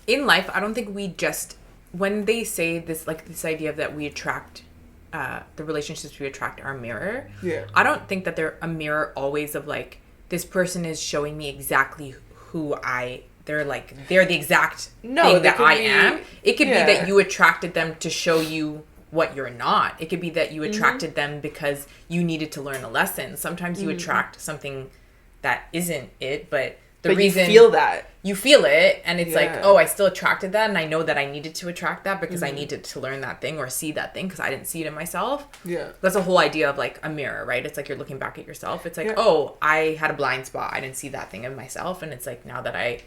in life, I don't think we just, when they say this, like this idea of that we attract, the relationships we attract are a mirror. Yeah. I don't think that they're a mirror always of like, this person is showing me exactly who they're the exact thing that I am. It could be that you attracted them to show you what you're not. It could be that you attracted them because you needed to learn a lesson. Sometimes you attract something that isn't it, but reason you feel it and it's like, oh, I still attracted that and I know that I needed to attract that because I needed to learn that thing or see that thing because I didn't see it in myself. Yeah. That's the whole idea of like a mirror, right? It's like you're looking back at yourself. It's like, oh, I had a blind spot. I didn't see that thing in myself. And it's like, now that I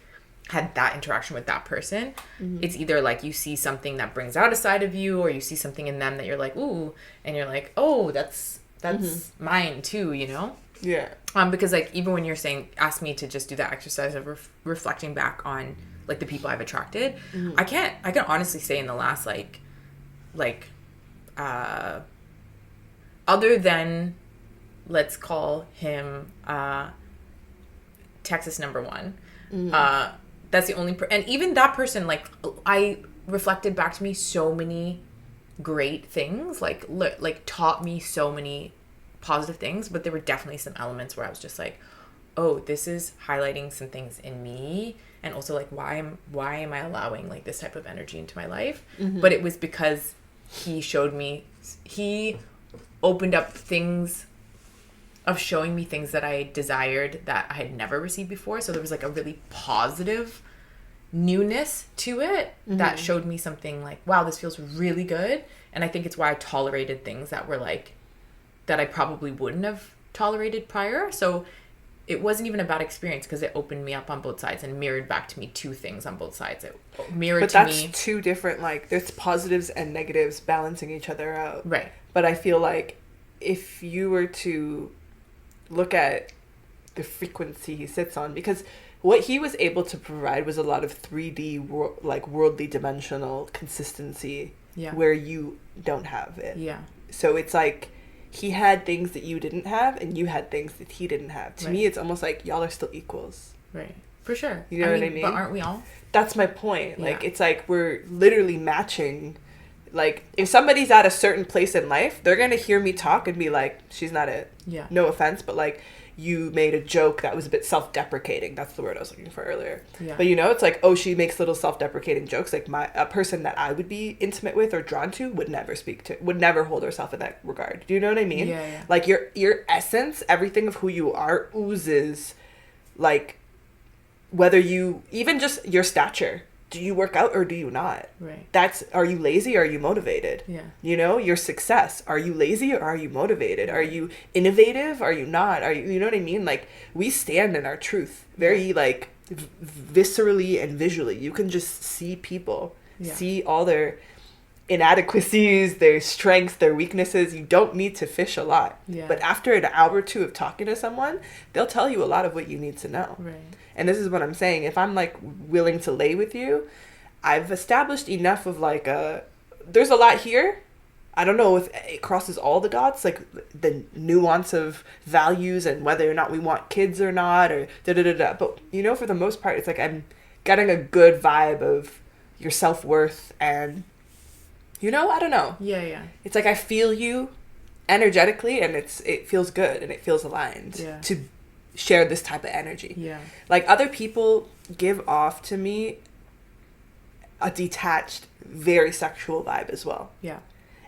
had that interaction with that person, it's either like you see something that brings out a side of you or you see something in them that you're like, ooh, and you're like, oh, that's mine too, you know? Yeah. Because like even when you're saying, ask me to just do that exercise of reflecting back on like the people I've attracted, I can honestly say in the last other than, let's call him Texas number one, that's the only and even that person, like I reflected back to me so many great things, like taught me so many positive things, but there were definitely some elements where I was just like, oh, this is highlighting some things in me, and also like why am I allowing like this type of energy into my life? But it was because he opened up things of showing me things that I desired that I had never received before. So there was like a really positive newness to it that showed me something like, wow, this feels really good. And I think it's why I tolerated things that were like, that I probably wouldn't have tolerated prior. So it wasn't even a bad experience because it opened me up on both sides and mirrored back to me two things on both sides. It mirrored but to me. But that's two different, like, there's positives and negatives balancing each other out. Right. But I feel like if you were to look at the frequency he sits on, because what he was able to provide was a lot of 3D, worldly dimensional consistency where you don't have it. Yeah. So it's like he had things that you didn't have and you had things that he didn't have. To me, it's almost like y'all are still equals. Right. For sure. You know what I mean? But aren't we all? That's my point. Like, it's like we're literally matching. Like, if somebody's at a certain place in life, they're going to hear me talk and be like, she's not it. Yeah. No offense, but like, you made a joke that was a bit self-deprecating. That's the word I was looking for earlier. Yeah. But, you know, it's like, oh, she makes little self-deprecating jokes. Like, a person that I would be intimate with or drawn to would never hold herself in that regard. Do you know what I mean? Yeah, yeah. Like, your essence, everything of who you are oozes, like, whether you, even just your stature. Do you work out or do you not? Right. Are you lazy or are you motivated? Yeah. You know, your success. Are you lazy or are you motivated? Are you innovative? Are you not? You know what I mean? Like, we stand in our truth very, like, viscerally and visually. You can just see people, see all their inadequacies, their strengths, their weaknesses. You don't need to fish a lot. Yeah. But after an hour or two of talking to someone, they'll tell you a lot of what you need to know. Right. And this is what I'm saying. If I'm, like, willing to lay with you, I've established enough of, like, there's a lot here. I don't know if it crosses all the dots, like, the nuance of values and whether or not we want kids or not, or da-da-da-da. But, you know, for the most part, it's like I'm getting a good vibe of your self-worth and, you know, I don't know. Yeah, yeah. It's like I feel you energetically, and it feels good and it feels aligned to share this type of energy. Yeah. Like, other people give off to me a detached, very sexual vibe as well. Yeah.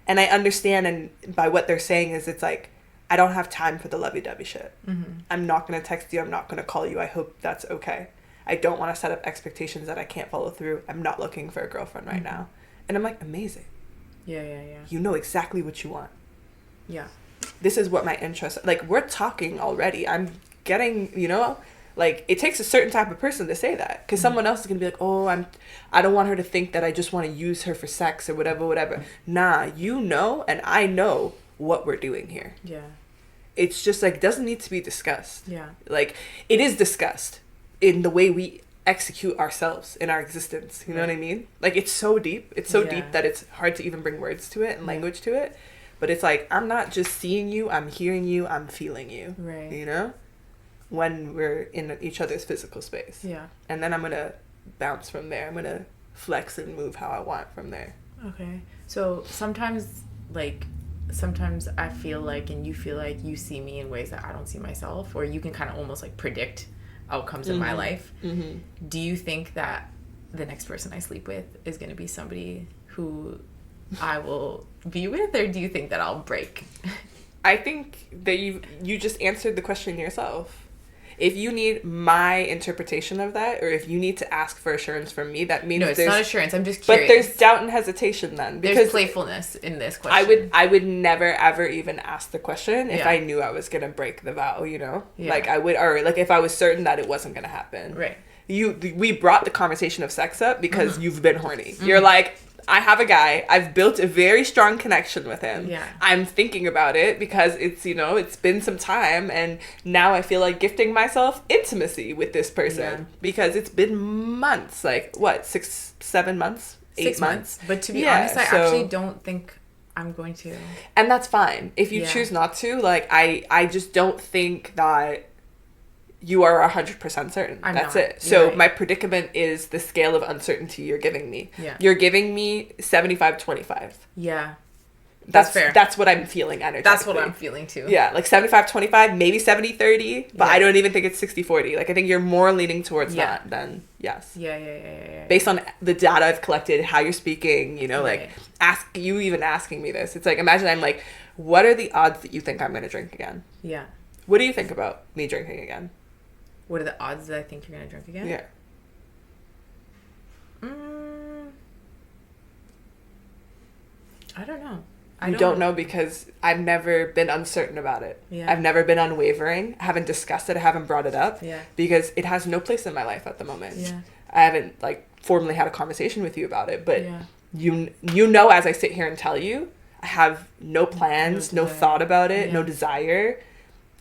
And I understand, and by what they're saying is, it's like, I don't have time for the lovey-dovey shit. Mm-hmm. I'm not going to text you. I'm not going to call you. I hope that's okay. I don't want to set up expectations that I can't follow through. I'm not looking for a girlfriend right now. And I'm like, amazing. Yeah, yeah, yeah. You know exactly what you want. Yeah. This is what my interests, like, we're talking already. I'm getting, you know, like, it takes a certain type of person to say that, because someone else is gonna be like, oh, I don't want her to think that I just want to use her for sex or whatever. Nah, you know, and I know what we're doing here. Yeah. It's just, like, doesn't need to be discussed. Yeah. Like, it is discussed in the way we execute ourselves in our existence. You know what I mean? Like, it's so deep. It's so deep that it's hard to even bring words to it and language to it. But it's like, I'm not just seeing you, I'm hearing you, I'm feeling you. Right. You know? When we're in each other's physical space. Yeah. And then I'm going to bounce from there. I'm going to flex and move how I want from there. Okay. So sometimes I feel like, and you feel like, you see me in ways that I don't see myself, or you can kind of almost, like, predict outcomes in my life. Mm-hmm. Do you think that the next person I sleep with is going to be somebody who I will be with, or do you think that I'll break? I think that you just answered the question yourself. If you need my interpretation of that, or if you need to ask for assurance from me, that means no, it's not assurance. I'm just curious. But there's doubt and hesitation then. There's playfulness in this question. I would never ever even ask the question if I knew I was gonna break the vow. You know, like I would, or like if I was certain that it wasn't gonna happen. Right. We brought the conversation of sex up because you've been horny. You're like, I have a guy. I've built a very strong connection with him. Yeah. I'm thinking about it because it's, you know, it's been some time, and now I feel like gifting myself intimacy with this person because it's been months, like what, 6, 7 months, 8 months. But to be honest, I actually don't think I'm going to. And that's fine. If you choose not to, like, I just don't think that you are 100% certain. That's it. So my predicament is the scale of uncertainty you're giving me. Yeah. You're giving me 75-25. Yeah. That's fair. That's what I'm feeling energetically. That's what I'm feeling too. Yeah, like 75-25, maybe 70-30, but I don't even think it's 60-40. Like, I think you're more leaning towards that than yes. Yeah. Based on the data I've collected, how you're speaking, you know, like asking me this. It's like, imagine I'm like, what are the odds that you think I'm going to drink again? Yeah. What do you think about me drinking again? What are the odds that I think you're going to drink again? Yeah. I don't know. I don't know because I've never been uncertain about it. Yeah. I've never been unwavering. I haven't discussed it. I haven't brought it up. Yeah. Because it has no place in my life at the moment. Yeah. I haven't, like, formally had a conversation with you about it. But you know, as I sit here and tell you, I have no plans, no thought about it, no desire.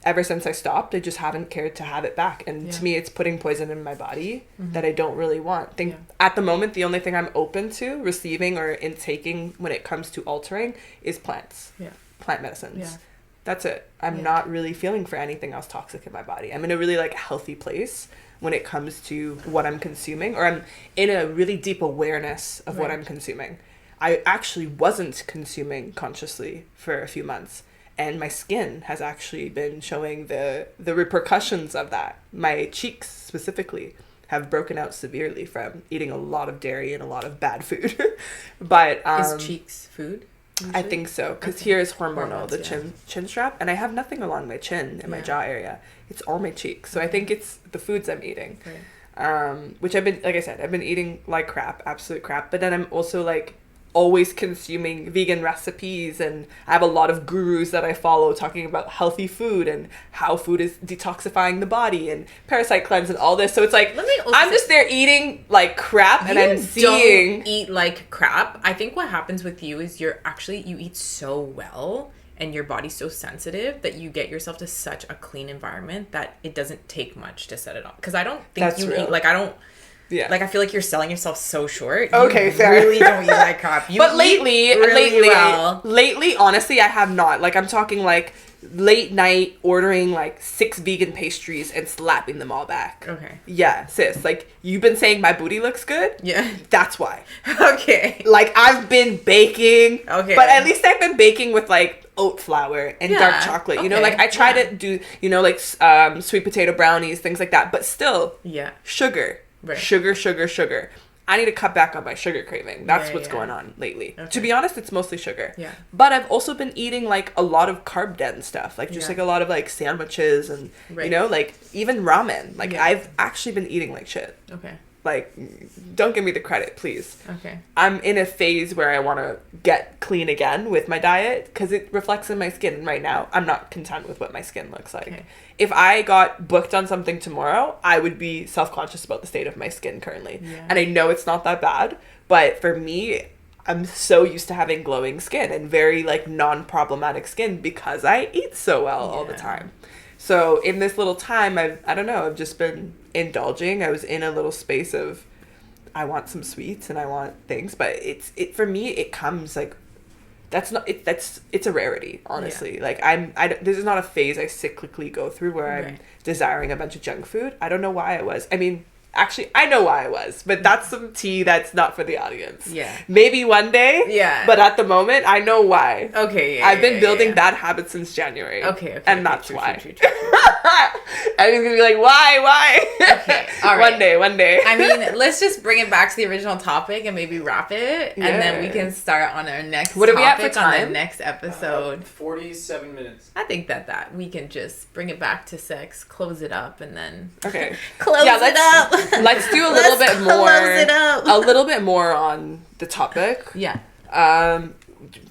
Ever since I stopped, I just haven't cared to have it back. And to me, it's putting poison in my body that I don't really want. At the moment, the only thing I'm open to receiving or intaking when it comes to altering is plants. Yeah. Plant medicines. Yeah. That's it. I'm not really feeling for anything else toxic in my body. I'm in a really, like, healthy place when it comes to what I'm consuming, or I'm in a really deep awareness of what I'm consuming. I actually wasn't consuming consciously for a few months. And my skin has actually been showing the repercussions of that. My cheeks specifically have broken out severely from eating a lot of dairy and a lot of bad food. But is cheeks food? Usually? I think so, because here is hormonal, Hormones, the chin strap, and I have nothing along my chin in my jaw area. It's all my cheeks. So I think it's the foods I'm eating. Right. Which I've been, like I said, I've been eating like crap, absolute crap. But then I'm also like always consuming vegan recipes, and I have a lot of gurus that I follow talking about healthy food and how food is detoxifying the body and parasite cleanse and all this. So it's like I'm just there eating like crap, and I'm seeing don't eat like crap. I think what happens with you is you eat so well and your body's so sensitive that you get yourself to such a clean environment that it doesn't take much to set it off. Because I don't think That's real. eat like I don't. Yeah. Like, I feel like you're selling yourself so short. Okay, you fair. really don't eat like crap. You but lately, well. lately, honestly, I have not. Like, I'm talking like late night ordering like 6 vegan pastries and slapping them all back. Okay. Yeah, sis. Like, you've been saying my booty looks good? Yeah. That's why. Okay. Like, I've been baking. Okay. But at least I've been baking with like oat flour and dark chocolate. You know, like I try to do, you know, like sweet potato brownies, things like that. But still, sugar. Right. Sugar. I need to cut back on my sugar craving. That's what's going on lately. Okay. To be honest, it's mostly sugar. Yeah. But I've also been eating like a lot of carb dense stuff, like just like a lot of like sandwiches and you know, like even ramen. Like I've actually been eating like shit. Okay. Like, don't give me the credit, please. Okay. I'm in a phase where I want to get clean again with my diet because it reflects in my skin. Right now, I'm not content with what my skin looks like. Okay. If I got booked on something tomorrow, I would be self-conscious about the state of my skin currently. Yeah. And I know it's not that bad, but for me, I'm so used to having glowing skin and very like non-problematic skin because I eat so well all the time. So in this little time, I've just been indulging. I was in a little space of, I want some sweets and I want things, but it for me, it comes like, it's a rarity, honestly. Yeah. Like this is not a phase I cyclically go through where I'm desiring a bunch of junk food. I don't know why I was. I mean, actually, I know why I was, but that's some tea that's not for the audience. Yeah. Maybe one day. Yeah. But at the moment, I know why. Okay. I've been building bad habits since January. Okay. And that's why. True. And he's gonna be like, why? Okay. All right. One day. I mean, let's just bring it back to the original topic and maybe wrap it, and then we can start on our next. What are we at for time? On the next episode. 47 minutes. I think that we can just bring it back to sex, close it up, and then. Okay. Close it up. Let's do a little bit more. A little bit more on the topic. Yeah.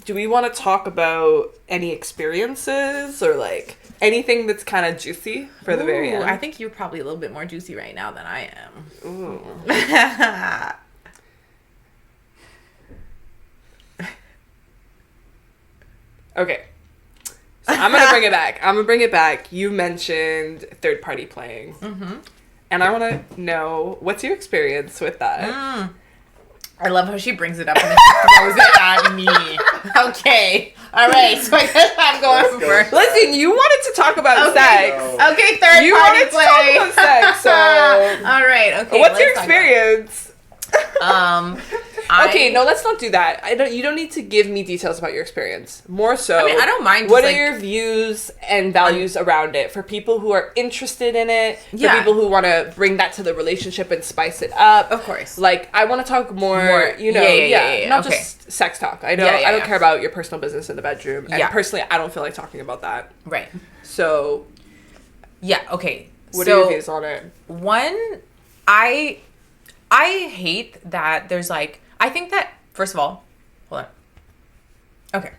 Do we want to talk about any experiences or like anything that's kind of juicy for the very end? I think you're probably a little bit more juicy right now than I am. Ooh. Okay. So I'm going to bring it back. You mentioned third party playing. Mm-hmm. And I want to know, what's your experience with that? I love how she brings it up and then throws it at me. Okay. All right. So I guess I'm going first. Listen, you wanted to talk about sex. Okay, third party play. You wanted to talk about sex, so... All right. Okay. What's your experience? Okay, no, let's not do that. You don't need to give me details about your experience. More so, I mean, I don't mind. What are your views and values around it for people who are interested in it? For people who want to bring that to the relationship and spice it up. Of course. Like, I want to talk more. You know, not just sex talk. I don't care about your personal business in the bedroom. And personally, I don't feel like talking about that. Right. So. Yeah. Okay. What are your views on it? One, I hate that there's like. I think that, first of all, hold on. Okay.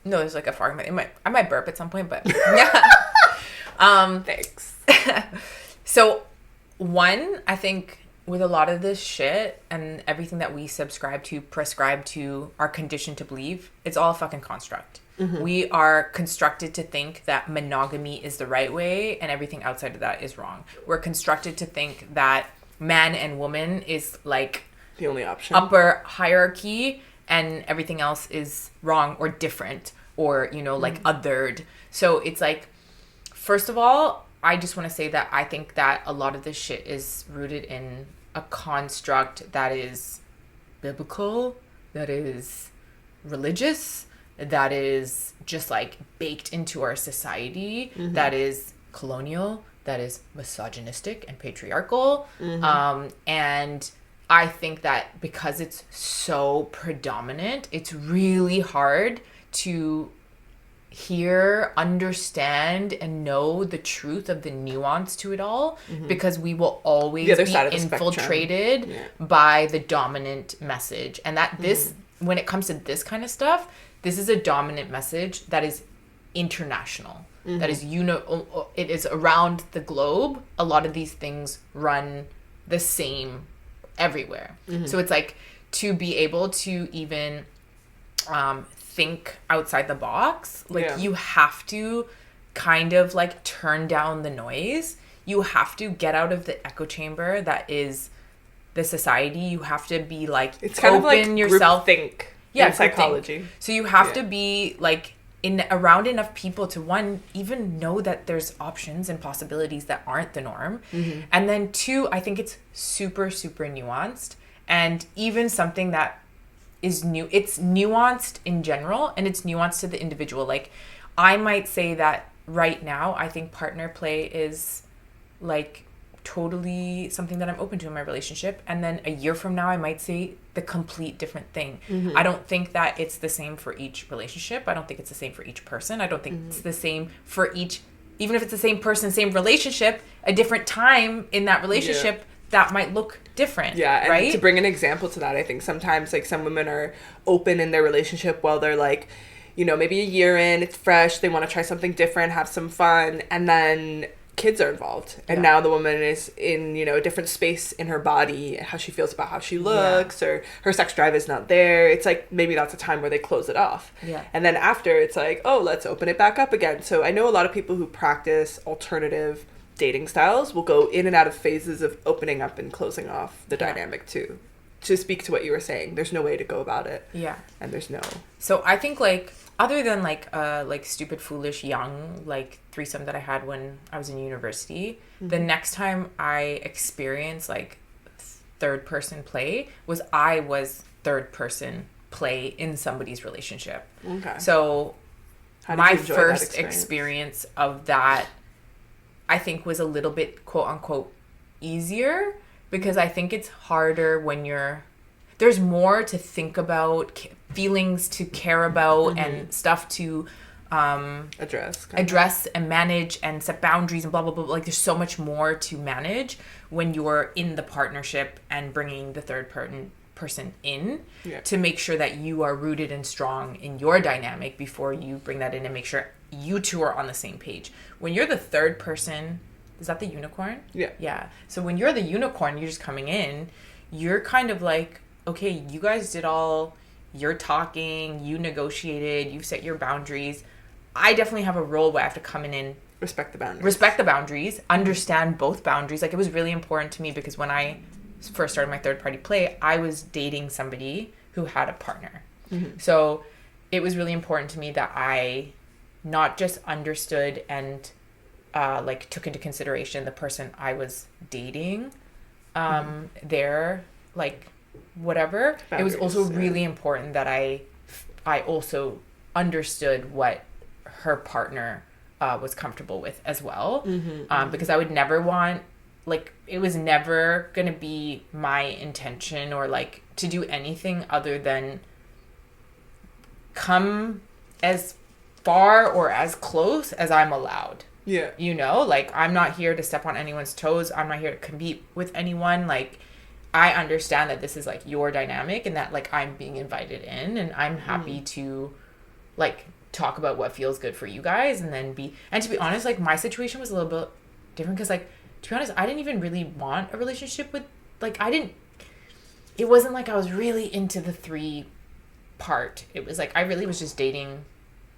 No, there's like a fog. I might burp at some point, but yeah. Thanks. So, one, I think with a lot of this shit and everything that we prescribe to, are conditioned to believe, it's all a fucking construct. Mm-hmm. We are constructed to think that monogamy is the right way and everything outside of that is wrong. We're constructed to think that man and woman is like the only option, upper hierarchy, and everything else is wrong or different or, you know, like othered. So it's like, first of all, I just want to say that I think that a lot of this shit is rooted in a construct that is biblical, that is religious, that is just like baked into our society, that is colonial, that is misogynistic and patriarchal. And I think that because it's so predominant, it's really hard to hear, understand, and know the truth of the nuance to it all, because we will always be infiltrated by the dominant message. And that this, when it comes to this kind of stuff, this is a dominant message that is international. That is, it is around the globe. A lot of these things run the same everywhere. So it's like, to be able to even think outside the box, like you have to kind of like turn down the noise. You have to get out of the echo chamber that is the society. You have to be like, it's kind open of like yourself. Groupthink in psychology. So you have to be like around enough people to, one, even know that there's options and possibilities that aren't the norm. And then two, I think it's super, super nuanced, and even something that is new. It's nuanced in general, and it's nuanced to the individual. Like, I might say that right now, I think partner play is like totally something that I'm open to in my relationship. And then a year from now, I might say the complete different thing. I don't think that it's the same for each relationship. I don't think it's the same for each person. I don't think it's the same for each, even if it's the same person, same relationship, a different time in that relationship, that might look different. Yeah, and right? to bring an example to that, I think sometimes like some women are open in their relationship while they're like, you know, maybe a year in, it's fresh, they want to try something different, have some fun, and then kids are involved, and now the woman is in, you know, a different space in her body, how she feels about how she looks, or her sex drive is not there. It's like, maybe that's a time where they close it off, and then after it's like, oh, let's open it back up again. So I know a lot of people who practice alternative dating styles will go in and out of phases of opening up and closing off the dynamic too. To speak to what you were saying, there's no way to go about it, and there's no. So I think like, other than like stupid, foolish, young, like threesome that I had when I was in university, the next time I experienced like third person play was third person play in somebody's relationship. Okay. So my first experience of that, I think, was a little bit quote unquote easier, because I think it's harder when there's more to think about, feelings to care about, and stuff to address and manage, and set boundaries and blah, blah, blah. Like, there's so much more to manage when you're in the partnership and bringing the third person in, to make sure that you are rooted and strong in your dynamic before you bring that in, and make sure you two are on the same page. When you're the third person, is that the unicorn? Yeah. So when you're the unicorn, you're just coming in, you're kind of like, okay, you guys did all your talking, you negotiated, you set your boundaries. I definitely have a role where I have to come in and respect the boundaries, understand both boundaries. Like, it was really important to me, because when I first started my third party play, I was dating somebody who had a partner. So it was really important to me that I not just understood and like took into consideration the person I was dating, their like whatever. Boundaries, it was also really important that I also understood what her partner was comfortable with as well, because I would never want, like, it was never gonna be my intention or like to do anything other than come as far or as close as I'm allowed. Yeah. You know, like, I'm not here to step on anyone's toes. I'm not here to compete with anyone. Like, I understand that this is like your dynamic, and that like I'm being invited in, and I'm happy to like talk about what feels good for you guys, and then to be honest, like, my situation was a little bit different, because like, to be honest, I didn't even really want a relationship with, like, it wasn't like I was really into the 3 part. It was like, I really was just dating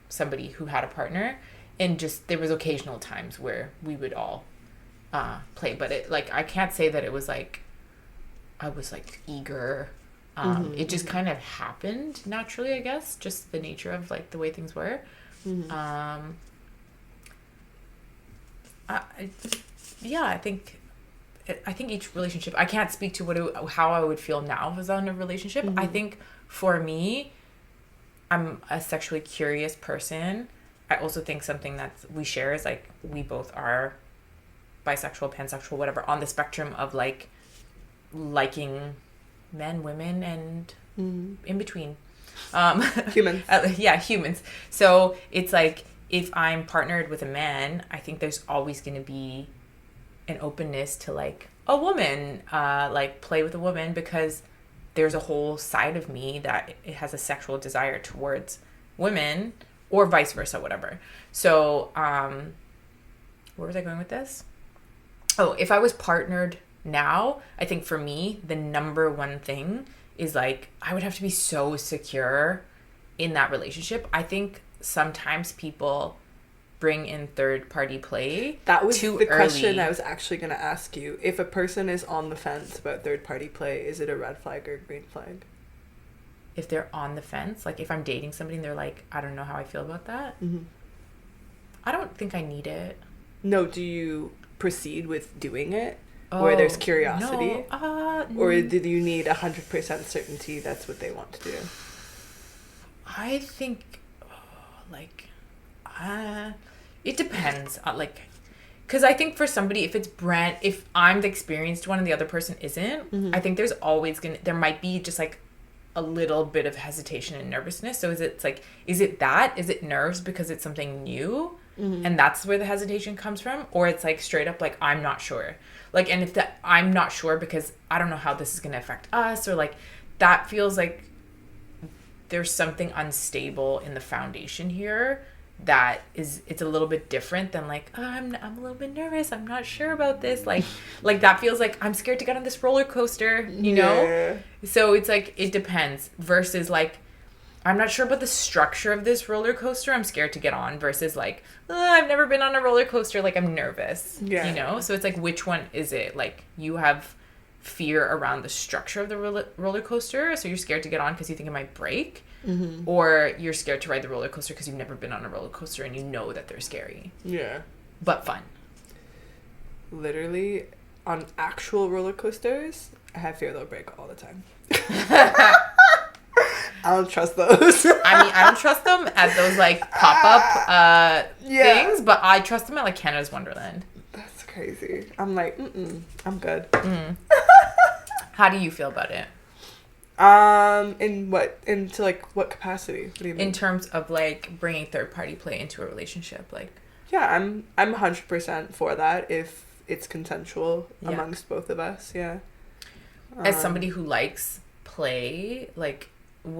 somebody who had a partner, and just, there was occasional times where we would all play, but it, like, I can't say that it was like I was like eager. It just kind of happened naturally, I guess, just the nature of like the way things were. I think each relationship, I can't speak to how I would feel now if I was in a relationship. I think for me, I'm a sexually curious person. I also think something that we share is like we both are bisexual, pansexual, whatever, on the spectrum of like liking men, women, and in between. Humans. Yeah, humans. So it's like if I'm partnered with a man, I think there's always going to be an openness to like a woman, like play with a woman, because there's a whole side of me that it has a sexual desire towards women, or vice versa, whatever. So, where was I going with this? Oh, if I was partnered now, I think for me, the number one thing is like, I would have to be so secure in that relationship. I think sometimes people bring in third party play. That was too the early. question I was actually going to ask you. If a person is on the fence about third party play, is it a red flag or a green flag? If they're on the fence, like if I'm dating somebody and they're like, I don't know how I feel about that. I don't think I need it. No, do you proceed with doing it? Where there's curiosity? No. Or do you need 100% certainty that's what they want to do? I think, it depends. Because I think for somebody, if I'm the experienced one and the other person isn't, I think there's always there might be just like a little bit of hesitation and nervousness. So is it nerves because it's something new? And that's where the hesitation comes from? Or it's like straight up like, I'm not sure. Like, and if that I'm not sure because I don't know how this is going to affect us, or like that feels like there's something unstable in the foundation here that it's a little bit different than like, oh, I'm a little bit nervous, I'm not sure about this, like that feels like I'm scared to get on this roller coaster, you know? So it's like it depends, versus like I'm not sure about the structure of this roller coaster, I'm scared to get on, versus like, oh, I've never been on a roller coaster, like I'm nervous, you know? So it's like, which one is it? Like you have fear around the structure of the roller coaster, so you're scared to get on because you think it might break, or you're scared to ride the roller coaster because you've never been on a roller coaster and you know that they're scary but fun. Literally on actual roller coasters, I have fear they'll break all the time. I don't trust those. I mean, I don't trust them at those like pop-up things, but I trust them at like Canada's Wonderland. That's crazy. I'm like, I'm good. How do you feel about it? Into like what capacity? What do you mean? In terms of like bringing third party play into a relationship, like. Yeah, I'm 100% for that if it's consensual amongst both of us. Yeah. As somebody who likes play, like, do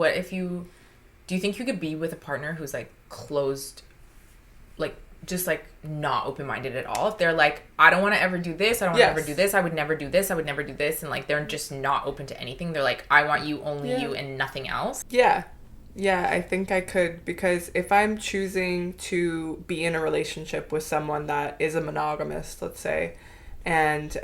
you think you could be with a partner who's like closed, like just like not open-minded at all? If they're like, I don't want to ever do this, I don't want to ever do this, I would never do this, I would never do this, and like they're just not open to anything, they're like, I want you, only you, and nothing else. Yeah, I think I could, because if I'm choosing to be in a relationship with someone that is a monogamist, let's say, and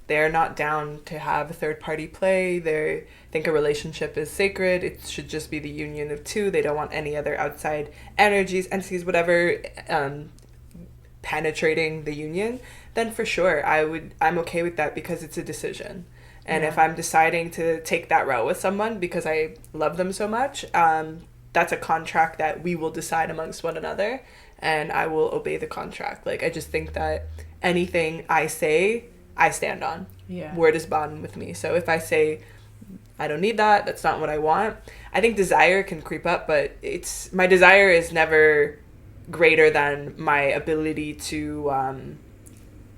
they're not down to have a third party play, they think a relationship is sacred, it should just be the union of two, they don't want any other outside energies, entities, whatever, penetrating the union, then for sure I'm okay with that, because it's a decision. And if I'm deciding to take that route with someone because I love them so much, that's a contract that we will decide amongst one another, and I will obey the contract. Like, I just think that anything I say, I stand on. Word is bond with me. So if I say, I don't need that, that's not what I want, I think desire can creep up, but my desire is never greater than my ability to,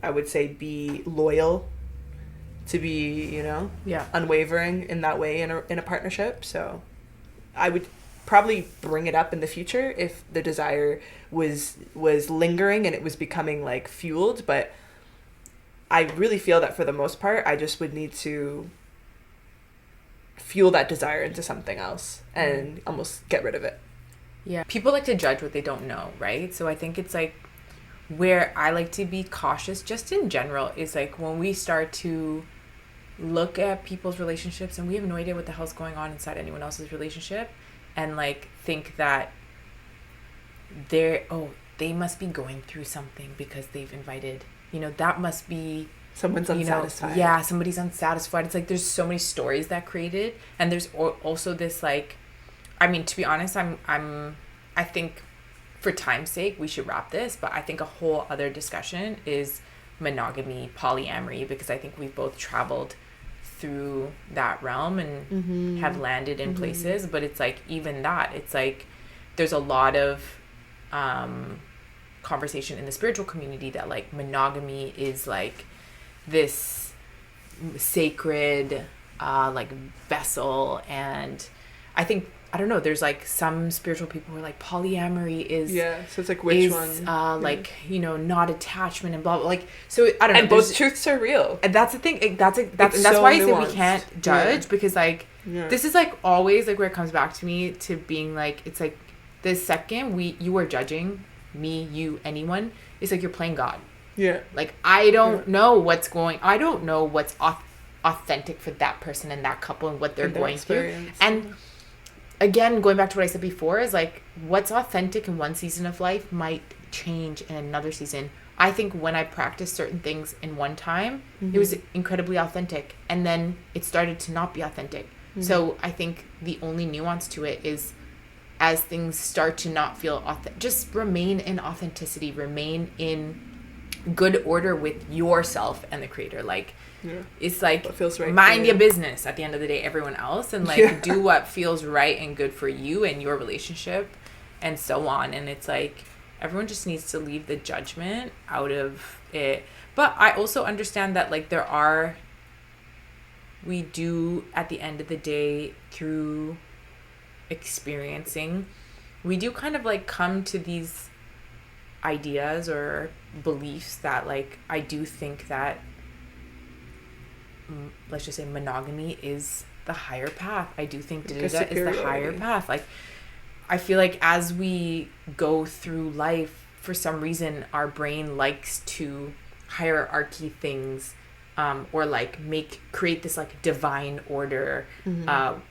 I would say, be loyal, to be, unwavering in that way in a partnership. So I would probably bring it up in the future if the desire was lingering and it was becoming like fueled, but I really feel that for the most part, I just would need to fuel that desire into something else and almost get rid of it. Yeah. People like to judge what they don't know, right? So I think it's like where I like to be cautious just in general is like when we start to look at people's relationships and we have no idea what the hell's going on inside anyone else's relationship, and like think that they must be going through something because they've invited, that must be someone's unsatisfied. Yeah, somebody's unsatisfied. It's like there's so many stories that created, and there's also this like I mean, to be honest, I think for time's sake, we should wrap this, but I think a whole other discussion is monogamy, polyamory, because I think we've both traveled through that realm and have landed in places, but it's like, even that, it's like, there's a lot of conversation in the spiritual community that like monogamy is like this sacred like vessel, and I think, I don't know, there's like some spiritual people who are like polyamory is so it's like which one like, you know, not attachment and blah, blah, like, so I don't know, and both truths are real, and that's the thing, that's so why I say nuanced. we can't judge, because like this is like always like where it comes back to me to being like, it's like the second you are judging me, you, anyone, it's like you're playing God. Like I don't know what's authentic for that person and that couple and what they're going through. And again, going back to what I said before, is like what's authentic in one season of life might change in another season. I think when I practiced certain things in one time, it was incredibly authentic, and then it started to not be authentic. So I think the only nuance to it is, as things start to not feel authentic, just remain in authenticity, remain in good order with yourself and the creator. Like it's like, what feels right, mind your business at the end of the day, everyone else, and like do what feels right and good for you and your relationship and so on. And it's like everyone just needs to leave the judgment out of it. But I also understand that like we do at the end of the day, through experiencing, we do kind of like come to these ideas or beliefs that like, I do think that let's just say monogamy is the higher path. I do think is the higher path. Like I feel like as we go through life, for some reason our brain likes to hierarchy things, or like create this like divine order,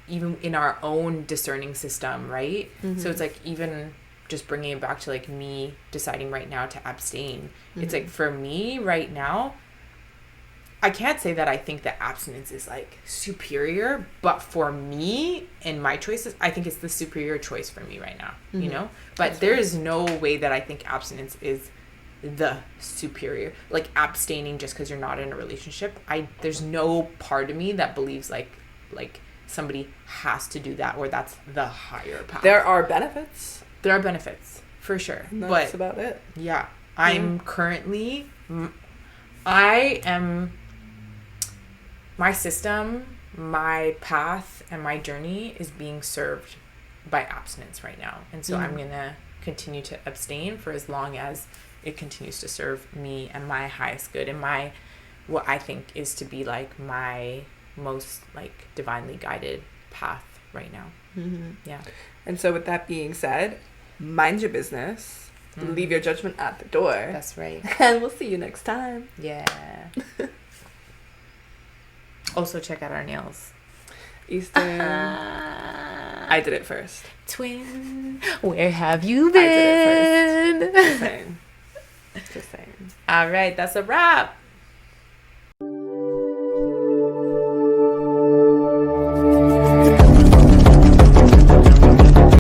even in our own discerning system, right? So it's like, even just bringing it back to like me deciding right now to abstain, it's like for me right now, I can't say that I think that abstinence is like superior, but for me and my choices, I think it's the superior choice for me right now, you know? But there is no way that I think abstinence is the superior, like abstaining just because you're not in a relationship. There's no part of me that believes like somebody has to do that, or that's the higher path. There are benefits for sure, and that's about it. I'm currently my system, my path, and my journey is being served by abstinence right now, and so I'm gonna continue to abstain for as long as it continues to serve me and my highest good and my, what I think is to be like my most like divinely guided path right now. And so with that being said, mind your business, leave your judgment at the door. That's right. And we'll see you next time. Also check out our nails. Eastern. I did it first. Twin, where have you been? I did it first. Just saying. All right, that's a wrap.